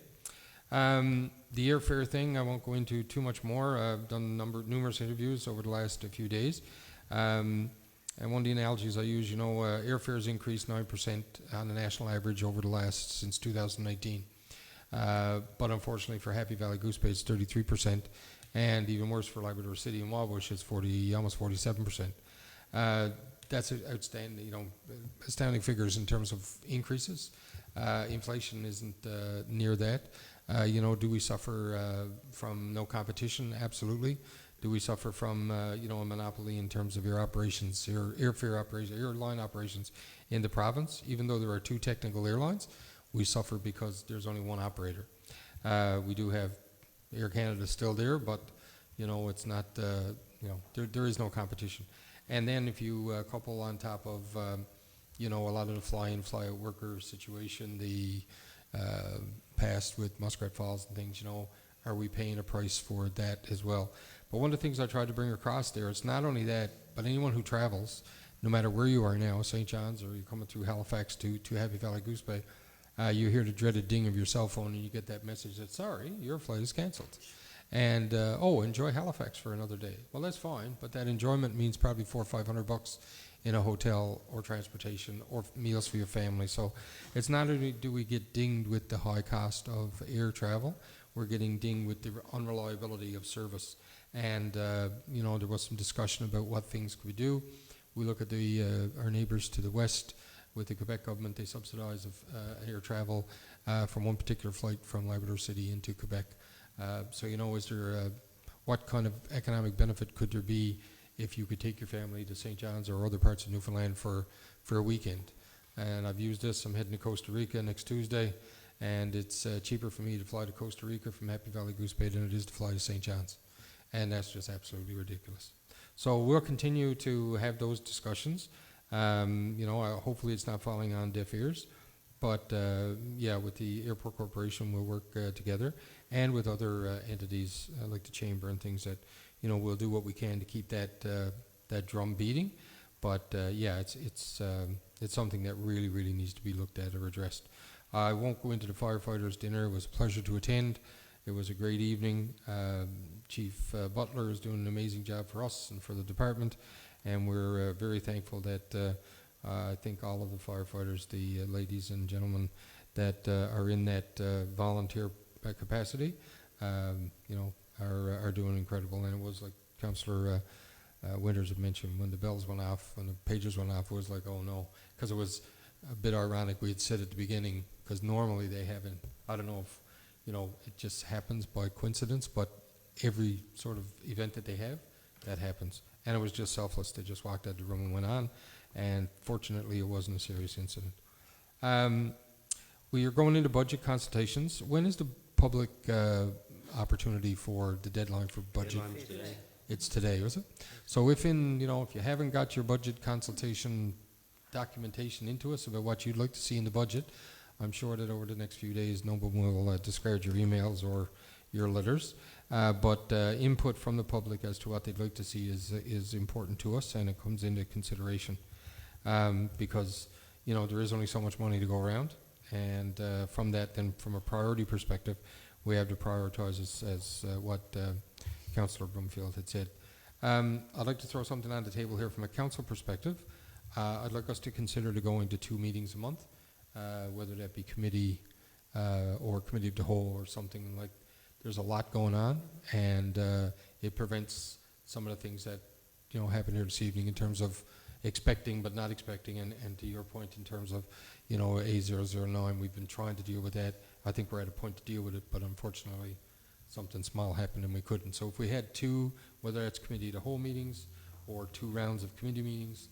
The airfare thing, I won't go into too much more. I've done numerous interviews over the last few days. And one of the analogies I use, airfares increased 9% on the national average over the last, since 2019. But unfortunately for Happy Valley Goose Bay, it's 33%. And even worse for Labrador City and Wabush, it's almost 47%. That's outstanding, astounding figures in terms of increases. Inflation isn't near that. Do we suffer from no competition? Absolutely. Do we suffer from, a monopoly in terms of air operations, airfare operations, airline operations in the province? Even though there are two technical airlines, we suffer because there's only one operator. We do have Air Canada still there, but, it's not, there is no competition. And then if you couple on top of, a lot of the fly-in, fly-out worker situation, the past with Muskrat Falls and things, are we paying a price for that as well? But one of the things I tried to bring across there, it's not only that, but anyone who travels, no matter where you are now, St. John's, or you're coming through Halifax to Happy Valley Goose Bay, you hear the dreaded ding of your cell phone, and you get that message that, sorry, your flight is canceled. And, enjoy Halifax for another day. Well, that's fine, but that enjoyment means probably $400 or $500 in a hotel or transportation or meals for your family. So it's not only do we get dinged with the high cost of air travel, we're getting dinged with the unreliability of service. And, there was some discussion about what things could we do. We look at our neighbors to the west. With the Quebec government, they subsidize air travel from one particular flight from Labrador City into Quebec. So, is there what kind of economic benefit could there be if you could take your family to St. John's or other parts of Newfoundland for a weekend? And I've used this. I'm heading to Costa Rica next Tuesday, and it's cheaper for me to fly to Costa Rica from Happy Valley Goose Bay than it is to fly to St. John's. And that's just absolutely ridiculous. So we'll continue to have those discussions. Hopefully it's not falling on deaf ears. But, with the Airport Corporation, we'll work together, and with other entities like the Chamber and things that, we'll do what we can to keep that drum beating. But, it's something that really, really needs to be looked at or addressed. I won't go into the firefighters' dinner. It was a pleasure to attend. It was a great evening. Chief Butler is doing an amazing job for us and for the department, and we're very thankful that I think all of the firefighters, the ladies and gentlemen that are in that volunteer capacity, are doing incredible. And it was like Councillor Winters had mentioned, when the bells went off, when the pagers went off, it was like, oh no, because it was a bit ironic. We had said at the beginning, because normally they haven't, I don't know if, it just happens by coincidence, but every sort of event that they have, that happens. And it was just selfless. They just walked out of the room and went on. And fortunately, it wasn't a serious incident. We are going into budget consultations. When is the public opportunity for the deadline for budget? Deadline is today. It's today, is it? So if if you haven't got your budget consultation documentation into us about what you'd like to see in the budget, I'm sure that over the next few days, no one will discard your emails or your letters. But input from the public as to what they'd like to see is important to us, and it comes into consideration. Because, there is only so much money to go around. And from that, then from a priority perspective, we have to prioritize as what Councillor Brumfield had said. I'd like to throw something on the table here from a council perspective. I'd like us to consider to going to 2 meetings a month. whether that be committee or committee of the whole or something like. There's a lot going on, and it prevents some of the things that happen here this evening in terms of expecting but not expecting, and to your point in terms of A009, we've been trying to deal with that. I think we're at a point to deal with it, but unfortunately something small happened and we couldn't. So if we had two, whether it's committee of the whole meetings or 2 rounds of committee meetings,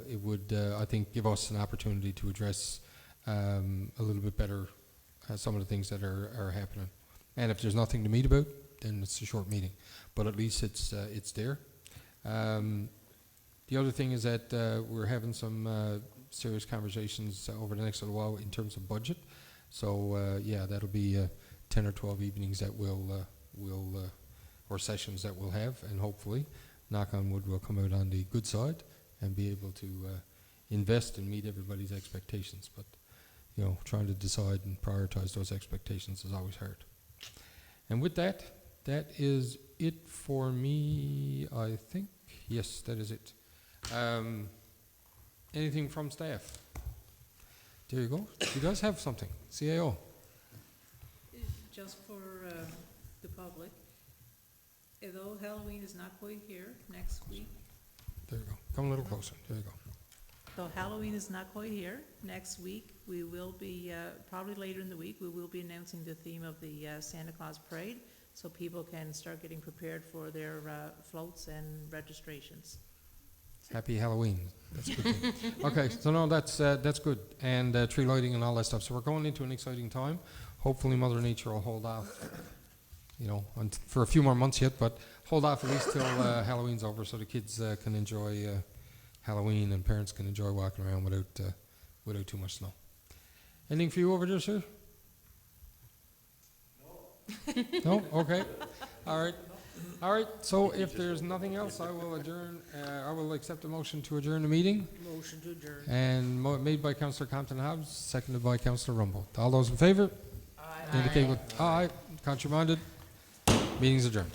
it would, I think, give us an opportunity to address a little bit better some of the things that are happening. And if there's nothing to meet about, then it's a short meeting. But at least it's there. The other thing is that we're having some serious conversations over the next little while in terms of budget. So yeah, that'll be 10 or 12 evenings that we'll or sessions that we'll have, and hopefully, knock on wood, we'll come out on the good side and be able to invest and meet everybody's expectations. But trying to decide and prioritize those expectations is always hard. And with that, that is it for me, I think. Yes, that is it. Anything from staff? There you go. She does have something. CAO. Just for the public, although Halloween is not quite here next week, There you go. Come a little closer. There you go. though Halloween is not quite here, next week, we will be, probably later in the week, we will be announcing the theme of the Santa Claus Parade, so people can start getting prepared for their floats and registrations. Happy Halloween. That's good. Okay, so no, that's good. And tree lighting and all that stuff. So we're going into an exciting time. Hopefully Mother Nature will hold off, for a few more months yet, but hold off at least till Halloween's over so the kids can enjoy Halloween and parents can enjoy walking around without too much snow. Anything for you over there, sir? No? Okay. All right. All right, so if there's nothing else, I will adjourn, I will accept a motion to adjourn the meeting. Motion to adjourn. And made by Councillor Compton-Hobbs, seconded by Councillor Rumble. All those in favour? Aye. Indicate with aye. Contrary-minded? Meeting's adjourned.